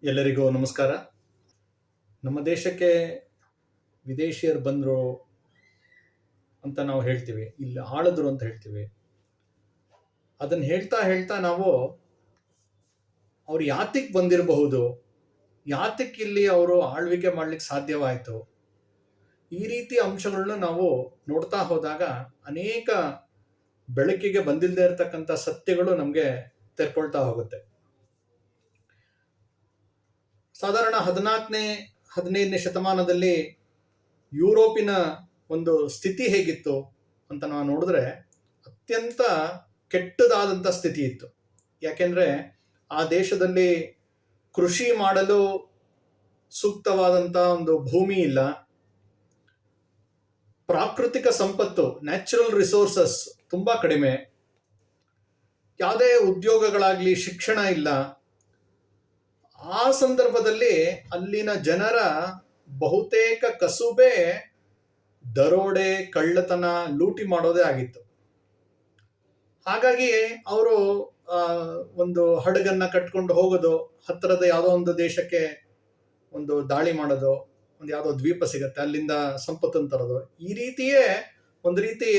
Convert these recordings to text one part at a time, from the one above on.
ಎಲ್ಲರಿಗೂ ನಮಸ್ಕಾರ. ನಮ್ಮ ದೇಶಕ್ಕೆ ವಿದೇಶಿಯರು ಬಂದರು ಅಂತ ನಾವು ಹೇಳ್ತೀವಿ, ಇಲ್ಲಿ ಆಳಿದ್ರು ಅಂತ ಹೇಳ್ತೀವಿ. ಅದನ್ನು ಹೇಳ್ತಾ ಹೇಳ್ತಾ ನಾವು ಅವ್ರು ಯಾತಕ್ಕೆ ಬಂದಿರಬಹುದು, ಯಾತಕ್ಕೆ ಇಲ್ಲಿ ಅವರು ಆಳ್ವಿಕೆ ಮಾಡ್ಲಿಕ್ಕೆ ಸಾಧ್ಯವಾಯಿತು, ಈ ರೀತಿ ಅಂಶಗಳನ್ನ ನಾವು ನೋಡ್ತಾ ಹೋದಾಗ ಅನೇಕ ಬೆಳಕಿಗೆ ಬಂದಿಲ್ಲದೆ ಇರತಕ್ಕಂಥ ಸತ್ಯಗಳು ನಮಗೆ ತೆರ್ಕೊಳ್ತಾ ಹೋಗುತ್ತೆ. ಸಾಧಾರಣ 14ನೇ-15ನೇ ಶತಮಾನದಲ್ಲಿ ಯುರೋಪಿನ ಒಂದು ಸ್ಥಿತಿ ಹೇಗಿತ್ತು ಅಂತ ನಾವು ನೋಡಿದ್ರೆ ಅತ್ಯಂತ ಕೆಟ್ಟದಾದಂಥ ಸ್ಥಿತಿ ಇತ್ತು. ಯಾಕೆಂದರೆ ಆ ದೇಶದಲ್ಲಿ ಕೃಷಿ ಮಾಡಲು ಸೂಕ್ತವಾದಂಥ ಒಂದು ಭೂಮಿ ಇಲ್ಲ, ಪ್ರಾಕೃತಿಕ ಸಂಪತ್ತು ನ್ಯಾಚುರಲ್ ರಿಸೋರ್ಸಸ್ ತುಂಬ ಕಡಿಮೆ, ಯಾವುದೇ ಉದ್ಯೋಗಗಳಾಗಲಿ ಶಿಕ್ಷಣ ಇಲ್ಲ. ಆ ಸಂದರ್ಭದಲ್ಲಿ ಅಲ್ಲಿನ ಜನರ ಬಹುತೇಕ ಕಸುಬೆ ದರೋಡೆ, ಕಳ್ಳತನ, ಲೂಟಿ ಮಾಡೋದೇ ಆಗಿತ್ತು. ಹಾಗಾಗಿ ಅವರು ಒಂದು ಹಡಗನ್ನ ಕಟ್ಕೊಂಡು ಹೋಗೋದು, ಹತ್ತಿರದ ಯಾವುದೋ ಒಂದು ದೇಶಕ್ಕೆ ಒಂದು ದಾಳಿ ಮಾಡೋದು, ಒಂದು ಯಾವುದೋ ದ್ವೀಪ ಸಿಗತ್ತೆ ಅಲ್ಲಿಂದ ಸಂಪತ್ತನ್ನು ತರೋದು, ಈ ರೀತಿಯೇ ಒಂದು ರೀತಿ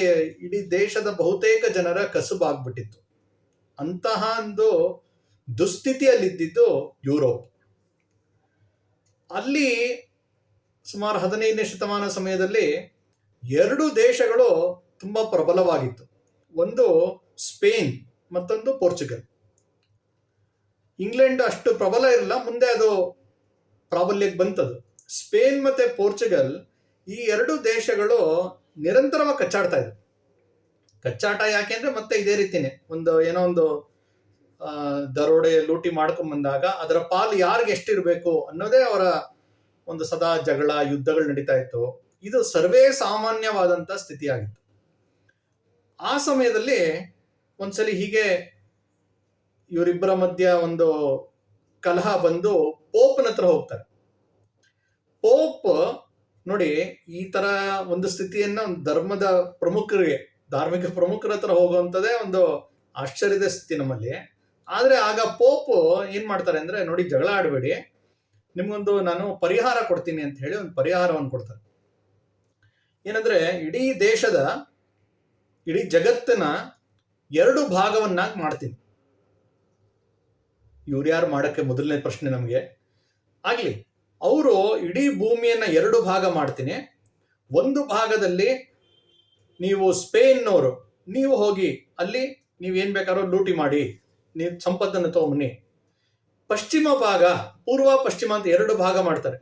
ಇಡೀ ದೇಶದ ಬಹುತೇಕ ಜನರ ಕಸುಬಾಗ್ಬಿಟ್ಟಿತ್ತು. ಅಂತಹ ಒಂದು ದುಸ್ಥಿತಿಯಲ್ಲಿದ್ದಿದ್ದು ಯುರೋಪ್. ಅಲ್ಲಿ ಸುಮಾರು 15ನೇ ಶತಮಾನ ಸಮಯದಲ್ಲಿ 2 ದೇಶಗಳು ತುಂಬ ಪ್ರಬಲವಾಗಿತ್ತು. ಒಂದು ಸ್ಪೇನ್, ಮತ್ತೊಂದು ಪೋರ್ಚುಗಲ್. ಇಂಗ್ಲೆಂಡ್ ಅಷ್ಟು ಪ್ರಬಲ ಇರಲಿಲ್ಲ, ಮುಂದೆ ಅದು ಪ್ರಾಬಲ್ಯಕ್ಕೆ ಬಂತದು. ಸ್ಪೇನ್ ಮತ್ತೆ ಪೋರ್ಚುಗಲ್ ಈ 2 ದೇಶಗಳು ನಿರಂತರವಾಗಿ ಕಚ್ಚಾಡ್ತಾ ಇದ್ವು. ಕಚ್ಚಾಟ ಯಾಕೆಂದ್ರೆ ಮತ್ತೆ ಇದೇ ರೀತಿನೇ ಏನೋ ಒಂದು ದರೋಡೆ, ಲೂಟಿ ಮಾಡ್ಕೊಂಡ್ ಬಂದಾಗ ಅದರ ಪಾಲು ಯಾರಿಗೆ ಎಷ್ಟಿರಬೇಕು ಅನ್ನೋದೇ ಅವರ ಒಂದು ಸದಾ ಜಗಳ, ಯುದ್ಧಗಳು ನಡೀತಾ ಇತ್ತು. ಇದು ಸರ್ವೇ ಸಾಮಾನ್ಯವಾದಂಥ ಸ್ಥಿತಿಯಾಗಿತ್ತು. ಆ ಸಮಯದಲ್ಲಿ ಒಂದ್ಸಲಿ ಹೀಗೆ ಇವರಿಬ್ಬರ ಮಧ್ಯ ಒಂದು ಕಲಹ ಬಂದು ಪೋಪ್ನ ಹತ್ರ ಹೋಗ್ತಾರೆ. ಪೋಪ್ ನೋಡಿ, ಈ ತರ ಒಂದು ಸ್ಥಿತಿಯನ್ನ ಧರ್ಮದ ಪ್ರಮುಖರಿಗೆ, ಧಾರ್ಮಿಕ ಪ್ರಮುಖರ ಹತ್ರ ಹೋಗುವಂಥದ್ದೇ ಒಂದು ಆಶ್ಚರ್ಯದ ಸ್ಥಿತಿ ನಮ್ಮಲ್ಲಿ. ಆದರೆ ಆಗ ಪೋಪ್ ಏನ್ ಮಾಡ್ತಾರೆ ಅಂದ್ರೆ, ನೋಡಿ ಜಗಳ ಆಡಬೇಡಿ, ನಿಮ್ಗೊಂದು ನಾನು ಪರಿಹಾರ ಕೊಡ್ತೀನಿ ಅಂತ ಹೇಳಿ ಒಂದು ಪರಿಹಾರವನ್ನು ಕೊಡ್ತಾರೆ. ಏನಂದ್ರೆ, ಇಡೀ ಜಗತ್ತಿನ 2 ಭಾಗವನ್ನಾಗಿ ಮಾಡ್ತೀನಿ. ಇವ್ರು ಯಾರು ಮಾಡಕ್ಕೆ ಮೊದಲನೇ ಪ್ರಶ್ನೆ ನಮಗೆ. ಆಗ್ಲಿ, ಅವರು ಇಡೀ ಭೂಮಿಯನ್ನ 2 ಭಾಗ ಮಾಡ್ತೀನಿ. ಒಂದು ಭಾಗದಲ್ಲಿ ನೀವು ಸ್ಪೇನ್ನವರು, ನೀವು ಹೋಗಿ ಅಲ್ಲಿ ನೀವೇನ್ ಬೇಕಾದ್ರೂ ಲೂಟಿ ಮಾಡಿ, ನೀವು ಸಂಪತ್ತನ್ನು ತಗೊಂಬನ್ನಿ. ಪಶ್ಚಿಮ ಭಾಗ, ಪೂರ್ವ ಪಶ್ಚಿಮ ಅಂತ 2 ಭಾಗ ಮಾಡ್ತಾರೆ.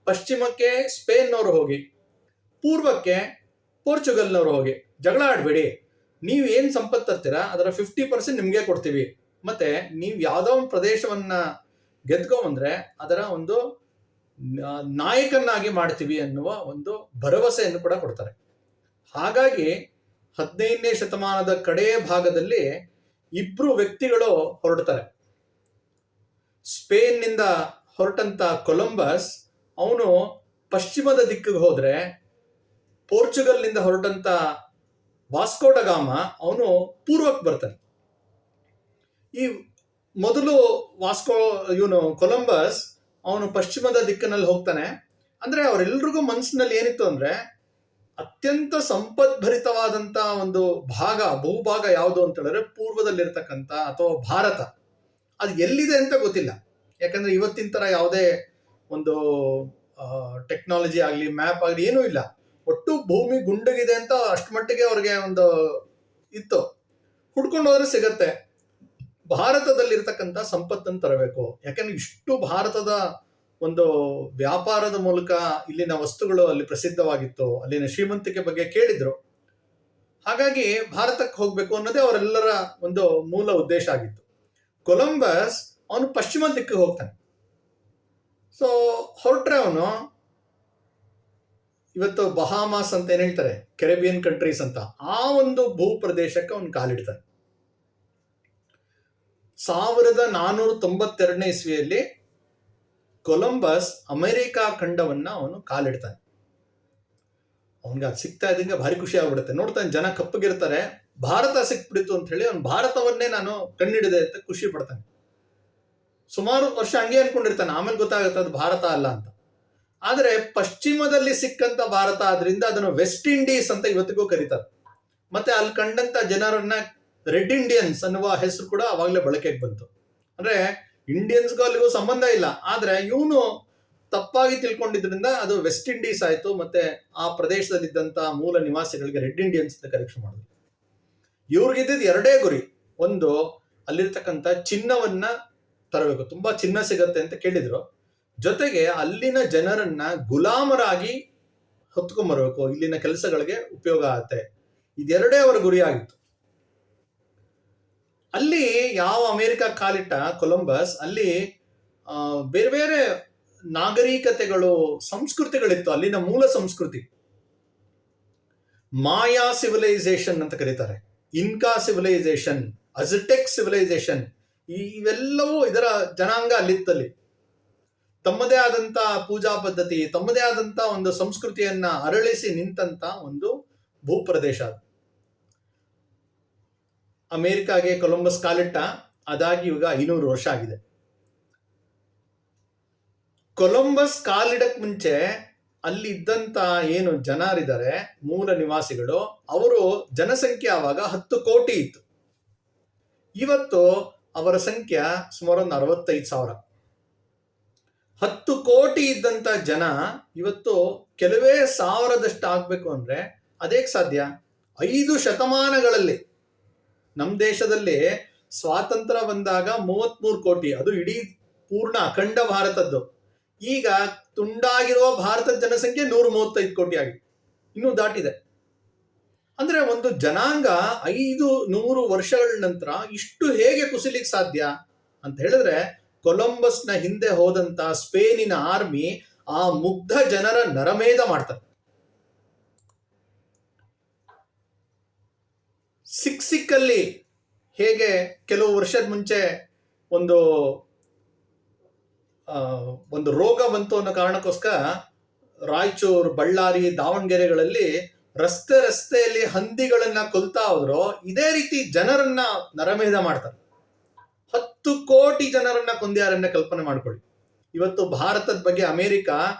ಪಶ್ಚಿಮಕ್ಕೆ ಸ್ಪೇನ್ನವರು ಹೋಗಿ, ಪೂರ್ವಕ್ಕೆ ಪೋರ್ಚುಗಲ್ನವರು ಹೋಗಿ. ಜಗಳ ಆಡಬೇಡಿ, ನೀವು ಏನು ಸಂಪತ್ತು ತರ್ತೀರಾ ಅದರ 50% ನಿಮಗೆ ಕೊಡ್ತೀವಿ, ಮತ್ತೆ ನೀವು ಯಾವುದೋ ಒಂದು ಪ್ರದೇಶವನ್ನ ಗೆದ್ಕೊಂಡ್ಬಂದ್ರೆ ಅದರ ಒಂದು ನಾಯಕನಾಗಿ ಮಾಡ್ತೀವಿ ಅನ್ನುವ ಒಂದು ಭರವಸೆಯನ್ನು ಕೂಡ ಕೊಡ್ತಾರೆ. ಹಾಗಾಗಿ 15ನೇ ಶತಮಾನದ ಕಡೆಯ ಭಾಗದಲ್ಲಿ 2 ವ್ಯಕ್ತಿಗಳು ಹೊರಡ್ತಾರೆ. ಸ್ಪೇನ್ನಿಂದ ಹೊರಟಂತ ಕೊಲಂಬಸ್ ಅವನು ಪಶ್ಚಿಮದ ದಿಕ್ಕಿಗೆ ಹೋದ್ರೆ, ಪೋರ್ಚುಗಲ್ನಿಂದ ಹೊರಟಂತ ವಾಸ್ಕೋ ಡ ಗಾಮ ಅವನು ಪೂರ್ವಕ್ಕೆ ಬರ್ತಾನೆ. ಈ ಮೊದಲು ಕೊಲಂಬಸ್ ಅವನು ಪಶ್ಚಿಮದ ದಿಕ್ಕಿನಲ್ಲಿ ಹೋಗ್ತಾನೆ. ಅಂದ್ರೆ ಅವರೆಲ್ರಿಗೂ ಮನಸ್ಸಿನಲ್ಲಿ ಏನಿತ್ತು ಅಂದ್ರೆ, ಅತ್ಯಂತ ಸಂಪದ್ಭರಿತವಾದಂತ ಒಂದು ಭೂಭಾಗ ಯಾವುದು ಅಂತ ಹೇಳಿದ್ರೆ ಪೂರ್ವದಲ್ಲಿರ್ತಕ್ಕಂಥ ಅಥವಾ ಭಾರತ. ಅದು ಎಲ್ಲಿದೆ ಅಂತ ಗೊತ್ತಿಲ್ಲ, ಯಾಕಂದ್ರೆ ಇವತ್ತಿನ ತರ ಯಾವುದೇ ಒಂದು ಟೆಕ್ನಾಲಜಿ ಆಗಲಿ, ಮ್ಯಾಪ್ ಆಗಲಿ ಏನೂ ಇಲ್ಲ. ಒಟ್ಟು ಭೂಮಿ ಗುಂಡಗಿದೆ ಅಂತ ಅಷ್ಟು ಮಟ್ಟಿಗೆ ಅವ್ರಿಗೆ ಒಂದು ಇತ್ತು. ಹುಡ್ಕೊಂಡು ಹೋದ್ರೆ ಸಿಗತ್ತೆ. ಭಾರತದಲ್ಲಿರ್ತಕ್ಕಂಥ ಸಂಪತ್ತನ್ನು ತರಬೇಕು, ಯಾಕಂದ್ರೆ ಇಷ್ಟು ಭಾರತದ ಒಂದು ವ್ಯಾಪಾರದ ಮೂಲಕ ಇಲ್ಲಿನ ವಸ್ತುಗಳು ಅಲ್ಲಿ ಪ್ರಸಿದ್ಧವಾಗಿತ್ತು, ಅಲ್ಲಿನ ಶ್ರೀಮಂತಿಕೆ ಬಗ್ಗೆ ಕೇಳಿದ್ರು. ಹಾಗಾಗಿ ಭಾರತಕ್ಕೆ ಹೋಗ್ಬೇಕು ಅನ್ನೋದೇ ಅವರೆಲ್ಲರ ಒಂದು ಮೂಲ ಉದ್ದೇಶ ಆಗಿತ್ತು. ಕೊಲಂಬಸ್ ಅವನು ಪಶ್ಚಿಮ ದಿಕ್ಕಿಗೆ ಹೋಗ್ತಾನೆ. ಸೊ ಹೊರಟ್ರೆ ಅವನು ಇವತ್ತು ಬಹಾಮಾಸ್ ಅಂತ ಏನ್ ಹೇಳ್ತಾರೆ, ಕೆರೆಬಿಯನ್ ಕಂಟ್ರೀಸ್ ಅಂತ, ಆ ಒಂದು ಭೂ ಪ್ರದೇಶಕ್ಕೆ ಅವನು ಕಾಲಿಡ್ತಾನೆ. 1492ನೇ ಇಸ್ವಿಯಲ್ಲಿ ಕೊಲಂಬಸ್ ಅಮೆರಿಕಾ ಖಂಡವನ್ನ ಅವನು ಕಾಲಿಡ್ತಾನೆ. ಅವನಿಗೆ ಅದು ಸಿಗ್ತಾ ಇದ್ದಂಗೆ ಭಾರಿ ಖುಷಿ ಆಗ್ಬಿಡುತ್ತೆ. ನೋಡ್ತಾನೆ ಜನ ಕಪ್ಪಗಿರ್ತಾರೆ, ಭಾರತ ಸಿಕ್ಬಿಡ್ತು ಅಂತ ಹೇಳಿ ಅವನು ಭಾರತವನ್ನೇ ನಾನು ಕಣ್ಣಿಡಿದೆ ಅಂತ ಖುಷಿ ಪಡ್ತಾನೆ. ಸುಮಾರು ವರ್ಷ ಹಂಗೆ ಅನ್ಕೊಂಡಿರ್ತಾನೆ, ಆಮೇಲೆ ಗೊತ್ತಾಗುತ್ತೆ ಅದು ಭಾರತ ಅಲ್ಲ ಅಂತ. ಆದರೆ ಪಶ್ಚಿಮದಲ್ಲಿ ಸಿಕ್ಕಂತ ಭಾರತ ಆದ್ರಿಂದ ಅದನ್ನು ವೆಸ್ಟ್ ಇಂಡೀಸ್ ಅಂತ ಇವತ್ತಿಗೂ ಕರೀತಾರೆ. ಮತ್ತೆ ಅಲ್ಲಿ ಕಂಡಂತ ಜನರನ್ನ ರೆಡ್ ಇಂಡಿಯನ್ಸ್ ಅನ್ನುವ ಹೆಸರು ಕೂಡ ಅವಾಗಲೇ ಬಳಕೆಗೆ ಬಂತು. ಅಂದ್ರೆ ಇಂಡಿಯನ್ಸ್ಗೂ ಅಲ್ಲಿಗೂ ಸಂಬಂಧ ಇಲ್ಲ, ಆದ್ರೆ ಇವನು ತಪ್ಪಾಗಿ ತಿಳ್ಕೊಂಡಿದ್ರಿಂದ ಅದು ವೆಸ್ಟ್ ಇಂಡೀಸ್ ಆಯ್ತು. ಮತ್ತೆ ಆ ಪ್ರದೇಶದಲ್ಲಿದ್ದಂತ ಮೂಲ ನಿವಾಸಿಗಳಿಗೆ ರೆಡ್ ಇಂಡಿಯನ್ಸ್ ಅಂತ ಕರೆಕ್ಷನ್ ಮಾಡಿದ್ರು. ಇವ್ರಿಗಿದ್ದ ಎರಡೇ ಗುರಿ. ಒಂದು, ಅಲ್ಲಿರ್ತಕ್ಕಂಥ ಚಿನ್ನವನ್ನ ತರಬೇಕು, ತುಂಬಾ ಚಿನ್ನ ಸಿಗತ್ತೆ ಅಂತ ಕೇಳಿದ್ರು. ಜೊತೆಗೆ ಅಲ್ಲಿನ ಜನರನ್ನ ಗುಲಾಮರಾಗಿ ಹೊತ್ಕೊಂಡ್ಬರ್ಬೇಕು, ಇಲ್ಲಿನ ಕೆಲಸಗಳಿಗೆ ಉಪಯೋಗ ಆಗತ್ತೆ. ಇದೆರಡೇ ಅವರ ಗುರಿ ಆಗಿತ್ತು. ಅಲ್ಲಿ ಯಾವ ಅಮೆರಿಕ ಕಾಲಿಟ್ಟ ಕೊಲಂಬಸ್, ಅಲ್ಲಿ ಬೇರೆ ಬೇರೆ ನಾಗರಿಕತೆಗಳು, ಸಂಸ್ಕೃತಿಗಳಿತ್ತು. ಅಲ್ಲಿನ ಮೂಲ ಸಂಸ್ಕೃತಿ ಮಾಯಾ ಸಿವಿಲೈಸೇಷನ್ ಅಂತ ಕರೀತಾರೆ, ಇನ್ಕಾ ಸಿವಿಲೈಸೇಷನ್, ಅಜಟೆಕ್ ಸಿವಿಲೈಸೇಷನ್, ಇವೆಲ್ಲವೂ ಇದರ ಜನಾಂಗ ಅಲ್ಲಿತ್ತಲ್ಲಿ. ತಮ್ಮದೇ ಆದಂತ ಪೂಜಾ ಪದ್ಧತಿ, ತಮ್ಮದೇ ಆದಂತ ಒಂದು ಸಂಸ್ಕೃತಿಯನ್ನ ಅರಳಿಸಿ ನಿಂತಂತ ಒಂದು ಭೂಪ್ರದೇಶ ಅದು. ಅಮೆರಿಕಾಗೆ ಕೊಲಂಬಸ್ ಕಾಲಿಟ್ಟ, ಅದಾಗಿ ಇವಾಗ 500 ವರ್ಷ ಆಗಿದೆ. ಕೊಲಂಬಸ್ ಕಾಲಿಡಕ್ ಮುಂಚೆ ಅಲ್ಲಿ ಇದ್ದಂತ ಏನು ಜನರಿದ್ದಾರೆ, ಮೂಲ ನಿವಾಸಿಗಳು, ಅವರು ಜನಸಂಖ್ಯೆ ಆವಾಗ 10 ಕೋಟಿ ಇತ್ತು. ಇವತ್ತು ಅವರ ಸಂಖ್ಯೆ ಸುಮಾರು 65,000. 10 ಕೋಟಿ ಇದ್ದಂತ ಜನ ಇವತ್ತು ಕೆಲವೇ ಸಾವಿರದಷ್ಟು ಆಗ್ಬೇಕು ಅಂದ್ರೆ ಅದೇಕ್ ಸಾಧ್ಯ? 5 ಶತಮಾನಗಳಲ್ಲಿ ನಮ್ಮ ದೇಶದಲ್ಲಿ ಸ್ವಾತಂತ್ರ್ಯ ಬಂದಾಗ 33 ಕೋಟಿ, ಅದು ಇಡೀ ಪೂರ್ಣ ಅಖಂಡ ಭಾರತದ್ದು. ಈಗ ತುಂಡಾಗಿರುವ ಭಾರತದ ಜನಸಂಖ್ಯೆ 135 ಕೋಟಿ ಆಗಿದೆ, ಇನ್ನೂ ದಾಟಿದೆ. ಅಂದ್ರೆ ಒಂದು ಜನಾಂಗ 500 ವರ್ಷಗಳ ನಂತರ ಇಷ್ಟು ಹೇಗೆ ಕುಸಿಲಿಕ್ಕೆ ಸಾಧ್ಯ ಅಂತ ಹೇಳಿದ್ರೆ, ಕೊಲಂಬಸ್ನ ಹಿಂದೆ ಹೋದಂತ ಸ್ಪೇನಿನ ಆರ್ಮಿ ಆ ಮುಗ್ಧ ಜನರ ನರಮೇಧ ಮಾಡ್ತಾರೆ. ಸಿಕ್ಕಲ್ಲಿ ಹೇಗೆ ಕೆಲವು ವರ್ಷದ ಮುಂಚೆ ಒಂದು ರೋಗ ಬಂತು ಅನ್ನೋ ಕಾರಣಕ್ಕೋಸ್ಕರ ರಾಯಚೂರು, ಬಳ್ಳಾರಿ, ದಾವಣಗೆರೆಗಳಲ್ಲಿ ರಸ್ತೆಯಲ್ಲಿ ಹಂದಿಗಳನ್ನ ಕೊಲ್ತಾ ಹೋದ್ರು, ಇದೇ ರೀತಿ ಜನರನ್ನ ನರಮೇಧ ಮಾಡ್ತಾರೆ. 10 ಕೋಟಿ ಜನರನ್ನ ಕೊಂದ್ಯಾರನ್ನ ಕಲ್ಪನೆ ಮಾಡ್ಕೊಳ್ಳಿ. ಇವತ್ತು ಭಾರತದ ಬಗ್ಗೆ ಅಮೆರಿಕ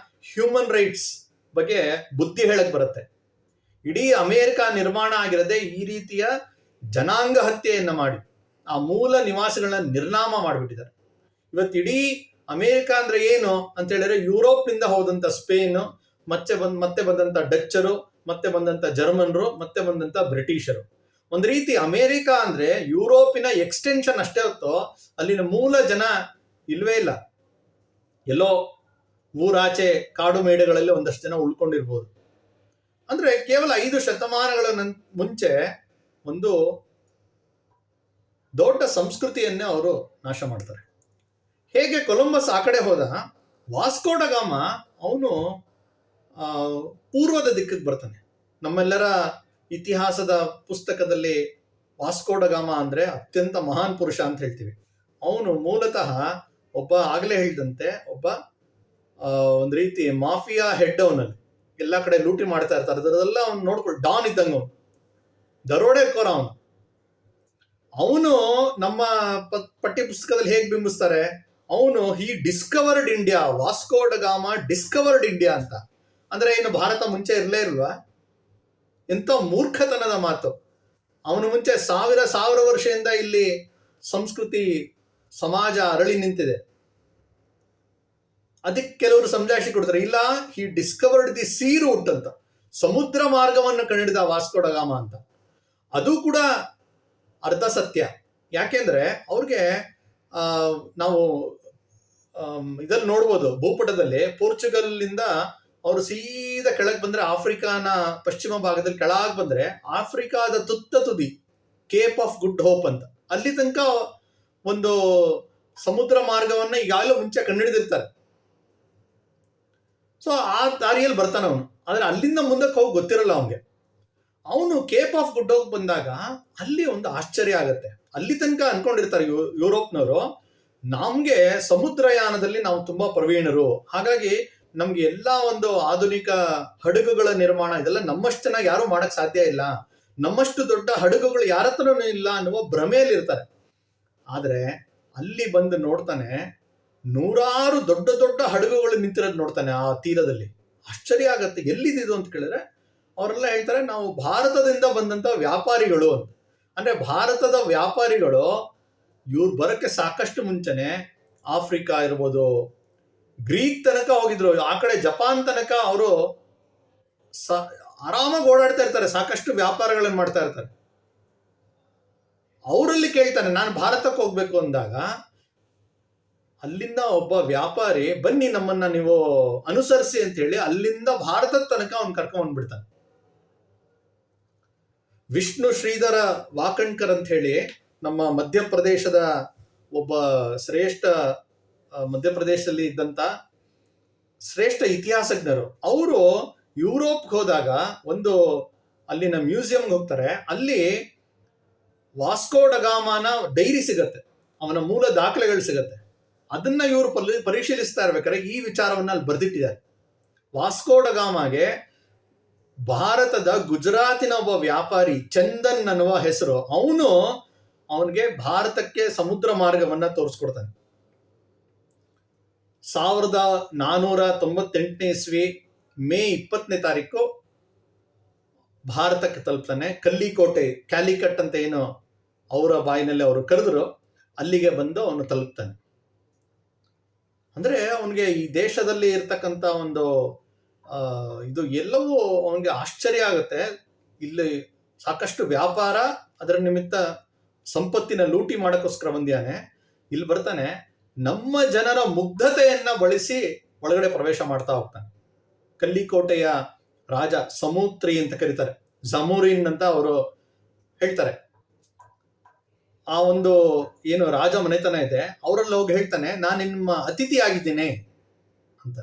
ಹ್ಯೂಮನ್ ರೈಟ್ಸ್ ಬಗ್ಗೆ ಬುದ್ಧಿ ಹೇಳಕ್ ಬರುತ್ತೆ. ಇಡೀ ಅಮೆರಿಕ ನಿರ್ಮಾಣ ಆಗಿರದೆ ಈ ರೀತಿಯ ಜನಾಂಗ ಹತ್ಯೆಯನ್ನ ಮಾಡಿ ಆ ಮೂಲ ನಿವಾಸಿಗಳನ್ನ ನಿರ್ನಾಮ ಮಾಡಿಬಿಟ್ಟಿದ್ದಾರೆ. ಇವತ್ತು ಇಡೀ ಅಮೆರಿಕ ಅಂದ್ರೆ ಏನು ಅಂತ ಹೇಳಿದ್ರೆ, ಯುರೋಪ್ನಿಂದ ಹೋದಂತ ಸ್ಪೇನ್, ಮತ್ತೆ ಬಂದಂತ ಡಚ್ಚರು, ಮತ್ತೆ ಬಂದಂತ ಜರ್ಮನ್ರು, ಮತ್ತೆ ಬಂದಂತ ಬ್ರಿಟಿಷರು. ಒಂದು ರೀತಿ ಅಮೆರಿಕ ಅಂದ್ರೆ ಯುರೋಪಿನ ಎಕ್ಸ್ಟೆನ್ಷನ್ ಅಷ್ಟೇ ಹೊತ್ತು ಅಲ್ಲಿನ ಮೂಲ ಜನ ಇಲ್ವೇ ಇಲ್ಲ. ಎಲ್ಲೋ ಊರಾಚೆ ಕಾಡು ಮೇಡುಗಳಲ್ಲಿ ಒಂದಷ್ಟು ಜನ ಉಳ್ಕೊಂಡಿರ್ಬೋದು. ಅಂದ್ರೆ ಕೇವಲ 5 ಶತಮಾನಗಳ ಮುಂಚೆ ಒಂದು ದೊಡ್ಡ ಸಂಸ್ಕೃತಿಯನ್ನೇ ಅವರು ನಾಶ ಮಾಡ್ತಾರೆ. ಹೇಗೆ ಕೊಲಂಬಸ್ ಆ ಕಡೆ ಹೋದ, ವಾಸ್ಕೋ ಡ ಗಾಮ ಅವನು ಪೂರ್ವದ ದಿಕ್ಕಿಗೆ ಬರ್ತಾನೆ. ನಮ್ಮೆಲ್ಲರ ಇತಿಹಾಸದ ಪುಸ್ತಕದಲ್ಲಿ ವಾಸ್ಕೋ ಡ ಗಾಮ ಅಂದ್ರೆ ಅತ್ಯಂತ ಮಹಾನ್ ಪುರುಷ ಅಂತ ಹೇಳ್ತೀವಿ. ಅವನು ಮೂಲತಃ ಒಬ್ಬ, ಆಗಲೇ ಹೇಳಿದಂತೆ, ಒಬ್ಬ ಒಂದು ರೀತಿ ಮಾಫಿಯಾ ಹೆಡ್. ಅವನಲ್ಲಿ ಎಲ್ಲ ಕಡೆ ಲೂಟಿ ಮಾಡ್ತಾ ಇರ್ತಾರೆ, ಅದರದೆಲ್ಲ ಅವ್ನು ನೋಡ್ಕೊಳ್ಳಿ, ಡಾನ್ ಇದ್ದಂಗ, ಅವನು ದರೋಡೆಕೋರ. ಅವನು ನಮ್ಮ ಪಠ್ಯ ಪುಸ್ತಕದಲ್ಲಿ ಹೇಗೆ ಬಿಂಬಿಸ್ತಾರೆ, ಅವನು ಹಿ ಡಿಸ್ಕವರ್ಡ್ ಇಂಡಿಯಾ, ವಾಸ್ಕೋ ಡ ಗಾಮ ಡಿಸ್ಕವರ್ಡ್ ಇಂಡಿಯಾ ಅಂತ. ಅಂದ್ರೆ ಏನು, ಭಾರತ ಮುಂಚೆ ಇರಲೇ ಇಲ್ವಾ? ಎಂತ ಮೂರ್ಖತನದ ಮಾತು. ಅವನು ಮುಂಚೆ ಸಾವಿರ ವರ್ಷದಿಂದ ಇಲ್ಲಿ ಸಂಸ್ಕೃತಿ ಸಮಾಜ ಅರಳಿ ನಿಂತಿದೆ. ಅದಕ್ಕೆ ಕೆಲವರು ಸಮಜಾಯಿಷಿ ಕೊಡ್ತಾರೆ, ಇಲ್ಲ, ಹಿ ಡಿಸ್ಕವರ್ಡ್ ದಿ ಸೀ ರೂಟ್ ಅಂತ, ಸಮುದ್ರ ಮಾರ್ಗವನ್ನು ಕಂಡಿಡಿದ ವಾಸ್ಕೋ ಡ ಗಾಮ ಅಂತ. ಅದು ಕೂಡ ಅರ್ಧ ಸತ್ಯ. ಯಾಕೆಂದ್ರೆ ಅವ್ರಿಗೆ ನಾವು ಇದಲ್ಲಿ ನೋಡ್ಬೋದು, ಭೂಪಟದಲ್ಲಿ ಪೋರ್ಚುಗಲ್ನಿಂದ ಅವರು ಸೀದಾ ಕೆಳಗೆ ಬಂದ್ರೆ, ಆಫ್ರಿಕಾನ ಪಶ್ಚಿಮ ಭಾಗದಲ್ಲಿ ಕೆಳಗೆ ಬಂದ್ರೆ ಆಫ್ರಿಕಾದ ತುದಿ ಕೇಪ್ ಆಫ್ ಗುಡ್ ಹೋಪ್ ಅಂತ, ಅಲ್ಲಿ ತನಕ ಒಂದು ಸಮುದ್ರ ಮಾರ್ಗವನ್ನ ಈಗಾಗಲೇ ಮುಂಚೆ ಕಂಡುಹಿಡಿದಿರ್ತಾರೆ. ಸೊ ಆ ದಾರಿಯಲ್ಲಿ ಬರ್ತಾನೆ ಅವನು. ಆದ್ರೆ ಅಲ್ಲಿಂದ ಮುಂದಕ್ಕೆ ಹೋಗಿ ಗೊತ್ತಿರಲ್ಲ ಅವನಿಗೆ. ಅವನು ಕೇಪ್ ಆಫ್ ಗುಡ್ ಹೋಪ್ ಬಂದಾಗ ಅಲ್ಲಿ ಒಂದು ಆಶ್ಚರ್ಯ ಆಗತ್ತೆ. ಅಲ್ಲಿ ತನಕ ಅನ್ಕೊಂಡಿರ್ತಾರೆ ಯುರೋಪ್ನವರು, ನಮ್ಗೆ ಸಮುದ್ರಯಾನದಲ್ಲಿ ನಾವು ತುಂಬಾ ಪ್ರವೀಣರು, ಹಾಗಾಗಿ ನಮ್ಗೆ ಎಲ್ಲಾ ಒಂದು ಆಧುನಿಕ ಹಡಗುಗಳ ನಿರ್ಮಾಣ ಇದೆಲ್ಲ ನಮ್ಮಷ್ಟು ಚೆನ್ನಾಗಿ ಯಾರು ಮಾಡಕ್ ಸಾಧ್ಯ ಇಲ್ಲ, ನಮ್ಮಷ್ಟು ದೊಡ್ಡ ಹಡಗುಗಳು ಯಾರ ಹತ್ರನೂ ಇಲ್ಲ ಅನ್ನುವ ಭ್ರಮೆಯಲ್ಲಿ ಇರ್ತಾರೆ. ಆದ್ರೆ ಅಲ್ಲಿ ಬಂದು ನೋಡ್ತಾನೆ, ನೂರಾರು ದೊಡ್ಡ ದೊಡ್ಡ ಹಡಗುಗಳು ನಿಂತಿರೋದು ನೋಡ್ತಾನೆ ಆ ತೀರದಲ್ಲಿ. ಆಶ್ಚರ್ಯ ಆಗತ್ತೆ, ಎಲ್ಲಿದ್ದು ಅಂತ ಕೇಳಿದ್ರೆ ಅವರೆಲ್ಲ ಹೇಳ್ತಾರೆ ನಾವು ಭಾರತದಿಂದ ಬಂದಂತ ವ್ಯಾಪಾರಿಗಳು ಅಂತ. ಅಂದ್ರೆ ಭಾರತದ ವ್ಯಾಪಾರಿಗಳು ಇವ್ರು ಬರಕ್ಕೆ ಸಾಕಷ್ಟು ಮುಂಚೆನೆ ಆಫ್ರಿಕಾ ಇರ್ಬೋದು, ಗ್ರೀಕ್ ತನಕ ಹೋಗಿದ್ರು, ಆ ಕಡೆ ಜಪಾನ್ ತನಕ ಅವರು ಆರಾಮಾಗಿ ಓಡಾಡ್ತಾ ಇರ್ತಾರೆ, ಸಾಕಷ್ಟು ವ್ಯಾಪಾರಗಳನ್ನು ಮಾಡ್ತಾ ಇರ್ತಾರೆ. ಅವರಲ್ಲಿ ಕೇಳ್ತಾನೆ ನಾನು ಭಾರತಕ್ಕೆ ಹೋಗ್ಬೇಕು ಅಂದಾಗ ಅಲ್ಲಿಂದ ಒಬ್ಬ ವ್ಯಾಪಾರಿ ಬನ್ನಿ ನಮ್ಮನ್ನ ನೀವು ಅನುಸರಿಸಿ ಅಂತ ಹೇಳಿ ಅಲ್ಲಿಂದ ಭಾರತದ ತನಕ ಅವ್ನು ಕರ್ಕೊಂಡ್ ಬಂದ್ಬಿಡ್ತಾನೆ. ವಿಷ್ಣು ಶ್ರೀಧರ ವಾಕಣ್ಕರ್ ಅಂತ ಹೇಳಿ ನಮ್ಮ ಮಧ್ಯಪ್ರದೇಶದ ಒಬ್ಬ ಶ್ರೇಷ್ಠ, ಮಧ್ಯಪ್ರದೇಶದಲ್ಲಿ ಇದ್ದಂತ ಶ್ರೇಷ್ಠ ಇತಿಹಾಸಜ್ಞರು. ಅವರು ಯುರೋಪ್ಗೆ ಹೋದಾಗ ಒಂದು ಅಲ್ಲಿನ ಮ್ಯೂಸಿಯಂಗೆ ಹೋಗ್ತಾರೆ. ಅಲ್ಲಿ ವಾಸ್ಕೋ ಡ ಗಾಮನ ಡೈರಿ ಸಿಗತ್ತೆ, ಅವನ ಮೂಲ ದಾಖಲೆಗಳು ಸಿಗತ್ತೆ. ಅದನ್ನ ಇವರು ಪರಿಶೀಲಿಸ್ತಾ ಇರ್ಬೇಕಾದ್ರೆ ಈ ವಿಚಾರವನ್ನ ಅಲ್ಲಿ ಬರೆದಿಟ್ಟಿದ್ದಾರೆ. ವಾಸ್ಕೋ ಡ ಗಾಮಗೆ ಭಾರತದ ಗುಜರಾತಿನ ಒಬ್ಬ ವ್ಯಾಪಾರಿ ಚಂದನ್ ಅನ್ನುವ ಹೆಸರು, ಅವನಿಗೆ ಭಾರತಕ್ಕೆ ಸಮುದ್ರ ಮಾರ್ಗವನ್ನ ತೋರಿಸ್ಕೊಡ್ತಾನೆ. 1498 ಇಸ್ವಿ ಮೇ 20ನೇ ತಾರೀಕು ಭಾರತಕ್ಕೆ ತಲುಪ್ತಾನೆ. ಕಲ್ಲಿಕೋಟೆ, ಕ್ಯಾಲಿಕಟ್ ಅಂತ ಏನು ಅವರ ಬಾಯಿನಲ್ಲಿ ಅವರು ಕರೆದ್ರು, ಅಲ್ಲಿಗೆ ಬಂದು ಅವನು ತಲುಪ್ತಾನೆ. ಅಂದ್ರೆ ಅವನಿಗೆ ಈ ದೇಶದಲ್ಲಿ ಇರ್ತಕ್ಕಂಥ ಒಂದು ಇದು ಎಲ್ಲವೂ ಅವನಿಗೆ ಆಶ್ಚರ್ಯ ಆಗುತ್ತೆ. ಇಲ್ಲಿ ಸಾಕಷ್ಟು ವ್ಯಾಪಾರ, ಅದರ ನಿಮಿತ್ತ ಸಂಪತ್ತಿನ ಲೂಟಿ ಮಾಡಕ್ಕೋಸ್ಕರ ಬಂದಿಯಾನೆ. ಇಲ್ಲಿ ಬರ್ತಾನೆ, ನಮ್ಮ ಜನರ ಮುಗ್ಧತೆಯನ್ನ ಬಳಸಿ ಒಳಗಡೆ ಪ್ರವೇಶ ಮಾಡ್ತಾ ಹೋಗ್ತಾನೆ. ಕಲ್ಲಿಕೋಟೆಯ ರಾಜ ಸಮೂತ್ರಿ ಅಂತ ಕರೀತಾರೆ, ಜಮೂರಿನ್ ಅಂತ ಅವರು ಹೇಳ್ತಾರೆ. ಆ ಒಂದು ಏನು ರಾಜ ಮನೆತನ ಇದೆ ಅವರಲ್ಲಿ ಹೋಗಿ ಹೇಳ್ತಾನೆ, ನಾನು ನಿಮ್ಮ ಅತಿಥಿ ಆಗಿದ್ದೀನಿ ಅಂತ.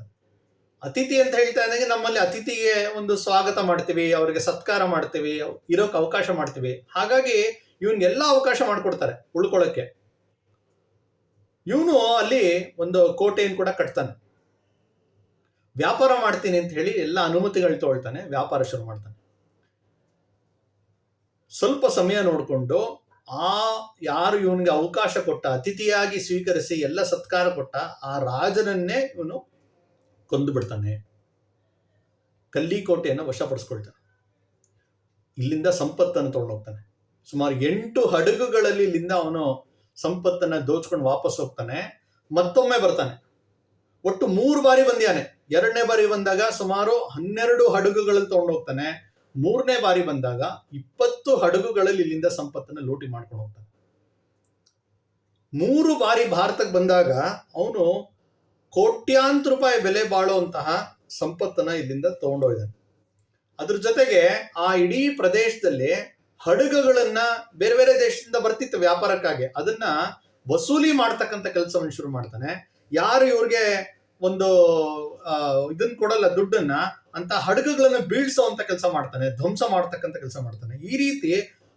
ಅತಿಥಿ ಅಂತ ಹೇಳ್ತಾ ಇದ್ದಂಗೆ ನಮ್ಮಲ್ಲಿ ಅತಿಥಿಗೆ ಒಂದು ಸ್ವಾಗತ ಮಾಡ್ತೀವಿ, ಅವರಿಗೆ ಸತ್ಕಾರ ಮಾಡ್ತೀವಿ, ಇರೋಕೆ ಅವಕಾಶ ಮಾಡ್ತೀವಿ. ಹಾಗಾಗಿ ಇವನ್ಗೆಲ್ಲ ಅವಕಾಶ ಮಾಡ್ಕೊಡ್ತಾರೆ ಉಳ್ಕೊಳ್ಳೋಕ್ಕೆ. ಇವನು ಅಲ್ಲಿ ಒಂದು ಕೋಟೆಯನ್ನು ಕೂಡ ಕಟ್ತಾನೆ. ವ್ಯಾಪಾರ ಮಾಡ್ತೀನಿ ಅಂತ ಹೇಳಿ ಎಲ್ಲ ಅನುಮತಿಗಳು ತಗೊಳ್ತಾನೆ, ವ್ಯಾಪಾರ ಶುರು ಮಾಡ್ತಾನೆ. ಸ್ವಲ್ಪ ಸಮಯ ನೋಡಿಕೊಂಡು ಯಾರು ಇವನಿಗೆ ಅವಕಾಶ ಕೊಟ್ಟ, ಅತಿಥಿಯಾಗಿ ಸ್ವೀಕರಿಸಿ ಎಲ್ಲ ಸತ್ಕಾರ ಕೊಟ್ಟ ಆ ರಾಜನನ್ನೇ ಇವನು ಕೊಂದು ಬಿಡ್ತಾನೆ. ಕಲ್ಲಿಕೋಟೆಯನ್ನು ವಶಪಡಿಸ್ಕೊಳ್ತಾನೆ. ಇಲ್ಲಿಂದ ಸಂಪತ್ತನ್ನು ತಗೊಂಡೋಗ್ತಾನೆ. ಸುಮಾರು 8 ಹಡಗುಗಳಲ್ಲಿ ಇಲ್ಲಿಂದ ಅವನು ಸಂಪತ್ತನ್ನ ದೋಚ್ಕೊಂಡು ವಾಪಸ್ ಹೋಗ್ತಾನೆ. ಮತ್ತೊಮ್ಮೆ ಬರ್ತಾನೆ. ಒಟ್ಟು 3 ಬಾರಿ ಬಂದಿಯಾನೆ. 2ನೇ ಬಾರಿ ಬಂದಾಗ ಸುಮಾರು 12 ಹಡಗುಗಳಲ್ಲಿ ತಗೊಂಡೋಗ್ತಾನೆ. 3ನೇ ಬಾರಿ ಬಂದಾಗ 20 ಹಡಗುಗಳಲ್ಲಿ ಇಲ್ಲಿಂದ ಸಂಪತ್ತನ್ನು ಲೂಟಿ ಮಾಡ್ಕೊಂಡು ಹೋಗ್ತಾನೆ. 3 ಬಾರಿ ಭಾರತಕ್ಕೆ ಬಂದಾಗ ಅವನು ಕೋಟ್ಯಾಂತರ ರೂಪಾಯಿ ಬೆಲೆ ಬಾಳುವಂತಹ ಸಂಪತ್ತನ್ನ ಇಲ್ಲಿಂದ ತಗೊಂಡೋಗಿದ್ದಾನೆ. ಅದ್ರ ಜೊತೆಗೆ ಆ ಇಡೀ ಪ್ರದೇಶದಲ್ಲಿ ಹಡಗುಗಳನ್ನ ಬೇರೆ ಬೇರೆ ದೇಶದಿಂದ ಬರ್ತಿತ್ತು ವ್ಯಾಪಾರಕ್ಕಾಗಿ, ಅದನ್ನ ವಸೂಲಿ ಮಾಡ್ತಕ್ಕಂಥ ಕೆಲಸವನ್ನು ಶುರು ಮಾಡ್ತಾನೆ. ಯಾರು ಇವ್ರಿಗೆ ಒಂದು ಇದನ್ನ ಕೊಡಲ್ಲ ದುಡ್ಡನ್ನ, ಅಂತ ಹಡಗುಗಳನ್ನ ಬೀಳ್ಸೋಂತ ಕೆಲಸ ಮಾಡ್ತಾನೆ, ಧ್ವಂಸ ಮಾಡ್ತಕ್ಕಂಥ ಕೆಲಸ ಮಾಡ್ತಾನೆ. ಈ ರೀತಿ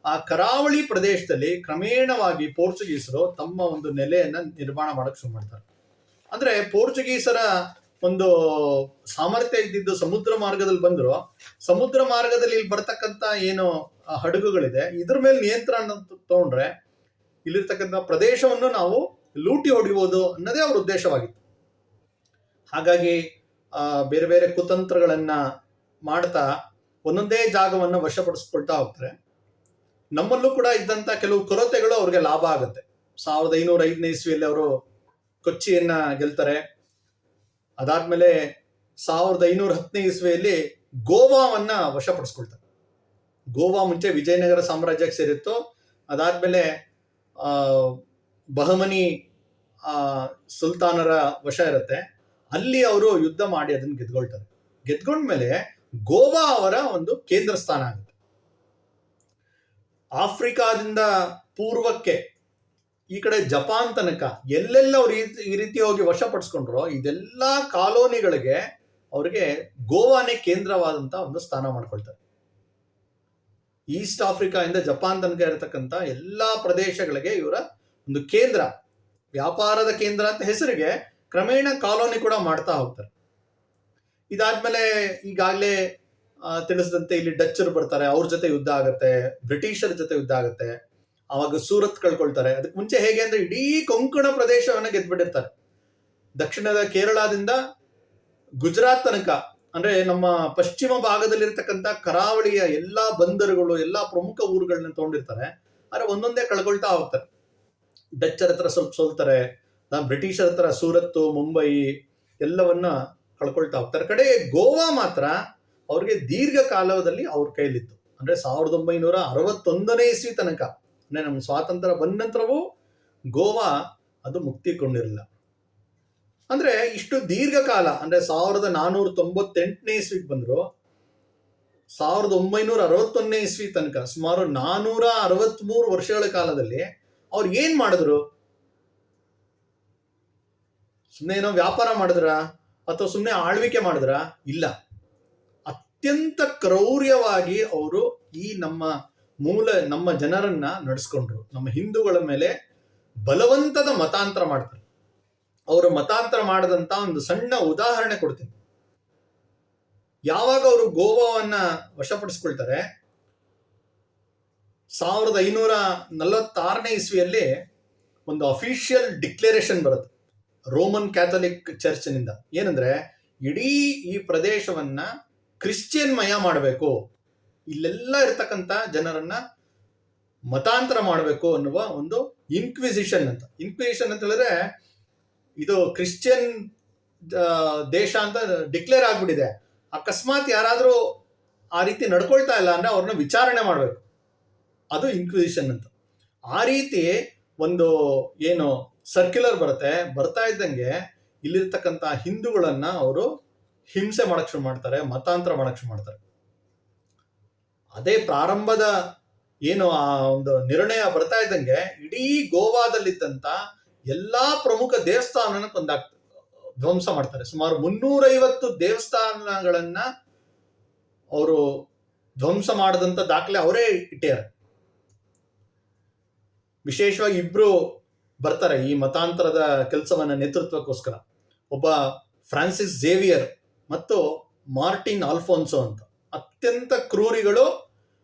ಆ ಕರಾವಳಿ ಪ್ರದೇಶದಲ್ಲಿ ಕ್ರಮೇಣವಾಗಿ ಪೋರ್ಚುಗೀಸರು ತಮ್ಮ ಒಂದು ನೆಲೆಯನ್ನ ನಿರ್ಮಾಣ ಮಾಡಕ್ ಶುರು ಮಾಡ್ತಾರೆ. ಅಂದ್ರೆ ಪೋರ್ಚುಗೀಸರ ಒಂದು ಸಾಮರ್ಥ್ಯ ಇದ್ದಿದ್ದು ಸಮುದ್ರ ಮಾರ್ಗದಲ್ಲಿ ಬಂದ್ರು, ಸಮುದ್ರ ಮಾರ್ಗದಲ್ಲಿ ಇಲ್ಲಿ ಬರ್ತಕ್ಕಂಥ ಏನು ಹಡಗುಗಳಿದೆ ಇದ್ರ ಮೇಲೆ ನಿಯಂತ್ರಣ ತಗೊಂಡ್ರೆ ಇಲ್ಲಿರ್ತಕ್ಕಂಥ ಪ್ರದೇಶವನ್ನು ನಾವು ಲೂಟಿ ಹೊಡಿಬೋದು ಅನ್ನೋದೇ ಅವ್ರ ಉದ್ದೇಶವಾಗಿತ್ತು. ಹಾಗಾಗಿ ಬೇರೆ ಬೇರೆ ಕುತಂತ್ರಗಳನ್ನ ಮಾಡ್ತಾ ಒಂದೊಂದೇ ಜಾಗವನ್ನು ವಶಪಡಿಸ್ಕೊಳ್ತಾ ಹೋಗ್ತಾರೆ. ನಮ್ಮಲ್ಲೂ ಕೂಡ ಇದ್ದಂತ ಕೆಲವು ಕೊರತೆಗಳು ಅವ್ರಿಗೆ ಲಾಭ ಆಗುತ್ತೆ. 1505ನೇ ಇಸ್ವಿಯಲ್ಲಿ ಅವರು ಕೊಚ್ಚಿಯನ್ನ ಗೆಲ್ತಾರೆ. ಅದಾದ್ಮೇಲೆ 1510ನೇ ಇಸ್ವಿಯಲ್ಲಿ ಗೋವಾವನ್ನ ವಶಪಡಿಸ್ಕೊಳ್ತಾರೆ. ಗೋವಾ ಮುಂಚೆ ವಿಜಯನಗರ ಸಾಮ್ರಾಜ್ಯಕ್ಕೆ ಸೇರಿತ್ತು. ಅದಾದ್ಮೇಲೆ ಬಹಮನಿ ಸುಲ್ತಾನರ ವಶ ಇರುತ್ತೆ. ಅಲ್ಲಿ ಅವರು ಯುದ್ಧ ಮಾಡಿ ಅದನ್ನ ಗೆದ್ಕೊಳ್ತಾರೆ. ಗೆದ್ಕೊಂಡ್ಮೇಲೆ ಗೋವಾ ಅವರ ಒಂದು ಕೇಂದ್ರ ಸ್ಥಾನ ಆಗುತ್ತೆ. ಆಫ್ರಿಕಾದಿಂದ ಪೂರ್ವಕ್ಕೆ ಈ ಕಡೆ ಜಪಾನ್ ತನಕ ಎಲ್ಲೆಲ್ಲ ಅವ್ರು ಈ ರೀತಿ ಹೋಗಿ ವಶಪಡಿಸ್ಕೊಂಡ್ರು, ಇದೆಲ್ಲ ಕಾಲೋನಿಗಳಿಗೆ ಅವ್ರಿಗೆ ಗೋವಾನೇ ಕೇಂದ್ರವಾದಂತ ಒಂದು ಸ್ಥಾನ ಮಾಡ್ಕೊಳ್ತಾರೆ. ಈಸ್ಟ್ ಆಫ್ರಿಕಾ ಇಂದ ಜಪಾನ್ ತನಕ ಇರತಕ್ಕಂಥ ಎಲ್ಲಾ ಪ್ರದೇಶಗಳಿಗೆ ಇವರ ಒಂದು ಕೇಂದ್ರ, ವ್ಯಾಪಾರದ ಕೇಂದ್ರ ಅಂತ ಹೆಸರಿಗೆ ಕ್ರಮೇಣ ಕಾಲೋನಿ ಕೂಡ ಮಾಡ್ತಾ ಹೋಗ್ತಾರೆ. ಇದಾದ್ಮೇಲೆ ಈಗಾಗಲೇ ತಿಳಿಸಿದಂತೆ ಇಲ್ಲಿ ಡಚ್ಚರು ಬರ್ತಾರೆ, ಅವ್ರ ಜೊತೆ ಯುದ್ಧ ಆಗತ್ತೆ, ಬ್ರಿಟಿಷರ ಜೊತೆ ಯುದ್ಧ ಆಗತ್ತೆ. ಅವಾಗ ಸೂರತ್ ಕಳ್ಕೊಳ್ತಾರೆ. ಅದಕ್ಕೆ ಮುಂಚೆ ಹೇಗೆ ಅಂದ್ರೆ ಇಡೀ ಕೊಂಕಣ ಪ್ರದೇಶವನ್ನ ಗೆದ್ಬಿಟ್ಟಿರ್ತಾರೆ. ದಕ್ಷಿಣದ ಕೇರಳದಿಂದ ಗುಜರಾತ್ ತನಕ, ಅಂದ್ರೆ ನಮ್ಮ ಪಶ್ಚಿಮ ಭಾಗದಲ್ಲಿರ್ತಕ್ಕಂಥ ಕರಾವಳಿಯ ಎಲ್ಲಾ ಬಂದರುಗಳು, ಎಲ್ಲಾ ಪ್ರಮುಖ ಊರುಗಳನ್ನ ತಗೊಂಡಿರ್ತಾರೆ. ಆದ್ರೆ ಒಂದೊಂದೇ ಕಳ್ಕೊಳ್ತಾ ಹೋಗ್ತಾರೆ. ಡಚ್ಚರ ಹತ್ರ ಸ್ವಲ್ಪ ಸೋಲ್ತಾರೆ, ಬ್ರಿಟಿಷರ ಹತ್ರ ಸೂರತ್, ಮುಂಬೈ ಎಲ್ಲವನ್ನ ಕಳ್ಕೊಳ್ತಾ ಹೋಗ್ತಾರೆ. ಕಡೆ ಗೋವಾ ಮಾತ್ರ ಅವ್ರಿಗೆ ದೀರ್ಘಕಾಲದಲ್ಲಿ ಅವ್ರ ಕೈಲಿತ್ತು. ಅಂದ್ರೆ 1961ನೇ ಇಸ್ವಿ ತನಕ, ಅಂದ್ರೆ ನಮ್ಮ ಸ್ವಾತಂತ್ರ್ಯ ಬಂದ ನಂತರವೂ ಗೋವಾ ಅದು ಮುಕ್ತಿಗೊಂಡಿರಲಿಲ್ಲ. ಅಂದ್ರೆ ಇಷ್ಟು ದೀರ್ಘಕಾಲ, ಅಂದ್ರೆ 1498ನೇ ಇಸ್ವಿಗೆ ಬಂದ್ರು, 1961ನೇ ಇಸ್ವಿ ತನಕ ಸುಮಾರು 463 ವರ್ಷಗಳ ಕಾಲದಲ್ಲಿ ಅವ್ರು ಏನ್ ಮಾಡಿದ್ರು? ಸುಮ್ಮನೆ ಏನೋ ವ್ಯಾಪಾರ ಮಾಡಿದ್ರ ಅಥವಾ ಸುಮ್ಮನೆ ಆಳ್ವಿಕೆ ಮಾಡಿದ್ರ? ಇಲ್ಲ. ಅತ್ಯಂತ ಕ್ರೌರ್ಯವಾಗಿ ಅವರು ಈ ನಮ್ಮ ಜನರನ್ನ ನಡೆಸ್ಕೊಂಡ್ರು. ನಮ್ಮ ಹಿಂದೂಗಳ ಮೇಲೆ ಬಲವಂತದ ಮತಾಂತರ ಮಾಡ್ತಾರೆ. ಅವರು ಮತಾಂತರ ಮಾಡದಂತ ಒಂದು ಸಣ್ಣ ಉದಾಹರಣೆ ಕೊಡ್ತೀನಿ. ಯಾವಾಗ ಅವರು ಗೋವಾವನ್ನ ವಶಪಡಿಸ್ಕೊಳ್ತಾರೆ, 1546ನೇ ಇಸ್ವಿಯಲ್ಲಿ ಒಂದು ಅಫಿಷಿಯಲ್ ಡಿಕ್ಲರೇಷನ್ ಬರುತ್ತೆ ರೋಮನ್ ಕ್ಯಾಥೋಲಿಕ್ ಚರ್ಚ್ನಿಂದ. ಏನಂದ್ರೆ, ಇಡೀ ಈ ಪ್ರದೇಶವನ್ನ ಕ್ರಿಶ್ಚಿಯನ್ ಮಯ ಮಾಡಬೇಕು, ಇಲ್ಲೆಲ್ಲ ಇರ್ತಕ್ಕಂಥ ಜನರನ್ನ ಮತಾಂತರ ಮಾಡಬೇಕು ಅನ್ನುವ ಒಂದು ಇನ್ಕ್ವಿಸಿಷನ್ ಅಂತ ಹೇಳಿದ್ರೆ, ಇದು ಕ್ರಿಶ್ಚಿಯನ್ ದೇಶ ಅಂತ ಡಿಕ್ಲೇರ್ ಆಗ್ಬಿಟ್ಟಿದೆ. ಅಕಸ್ಮಾತ್ ಯಾರಾದ್ರೂ ಆ ರೀತಿ ನಡ್ಕೊಳ್ತಾ ಇಲ್ಲ ಅಂದ್ರೆ ಅವ್ರನ್ನ ವಿಚಾರಣೆ ಮಾಡಬೇಕು. ಅದು ಇನ್ಕ್ವಿಸಿಷನ್ ಅಂತ. ಆ ರೀತಿ ಒಂದು ಏನು ಸರ್ಕ್ಯುಲರ್ ಬರ್ತಾ ಇದ್ದಂಗೆ ಇಲ್ಲಿರ್ತಕ್ಕಂಥ ಹಿಂದೂಗಳನ್ನ ಅವರು ಹಿಂಸೆ ಮಾಡಕ್ ಶುರು ಮಾಡ್ತಾರೆ, ಮತಾಂತರ ಮಾಡಕ್ ಶುರು ಮಾಡ್ತಾರೆ. ಅದೇ ಪ್ರಾರಂಭದ ಏನು ಆ ಒಂದು ನಿರ್ಣಯ ಬರ್ತಾ ಇದ್ದಂಗೆ ಇಡೀ ಗೋವಾದಲ್ಲಿದ್ದಂತ ಎಲ್ಲಾ ಪ್ರಮುಖ ದೇವಸ್ಥಾನನ ಧ್ವಂಸ ಮಾಡ್ತಾರೆ. ಸುಮಾರು 350 ದೇವಸ್ಥಾನಗಳನ್ನ ಅವರು ಧ್ವಂಸ ಮಾಡದಂತ ದಾಖಲೆ ಅವರೇ ಇಟ್ಟಾರೆ. ವಿಶೇಷವಾಗಿ ಇಬ್ರು ಬರ್ತಾರೆ ಈ ಮತಾಂತರದ ಕೆಲಸವನ್ನ ನೇತೃತ್ವಕ್ಕೋಸ್ಕರ. ಒಬ್ಬ ಫ್ರಾನ್ಸಿಸ್ ಝೇವಿಯರ್ ಮತ್ತು ಮಾರ್ಟಿನ್ ಆಲ್ಫೋನ್ಸೋ ಅಂತ ಅತ್ಯಂತ ಕ್ರೂರಿಗಳು.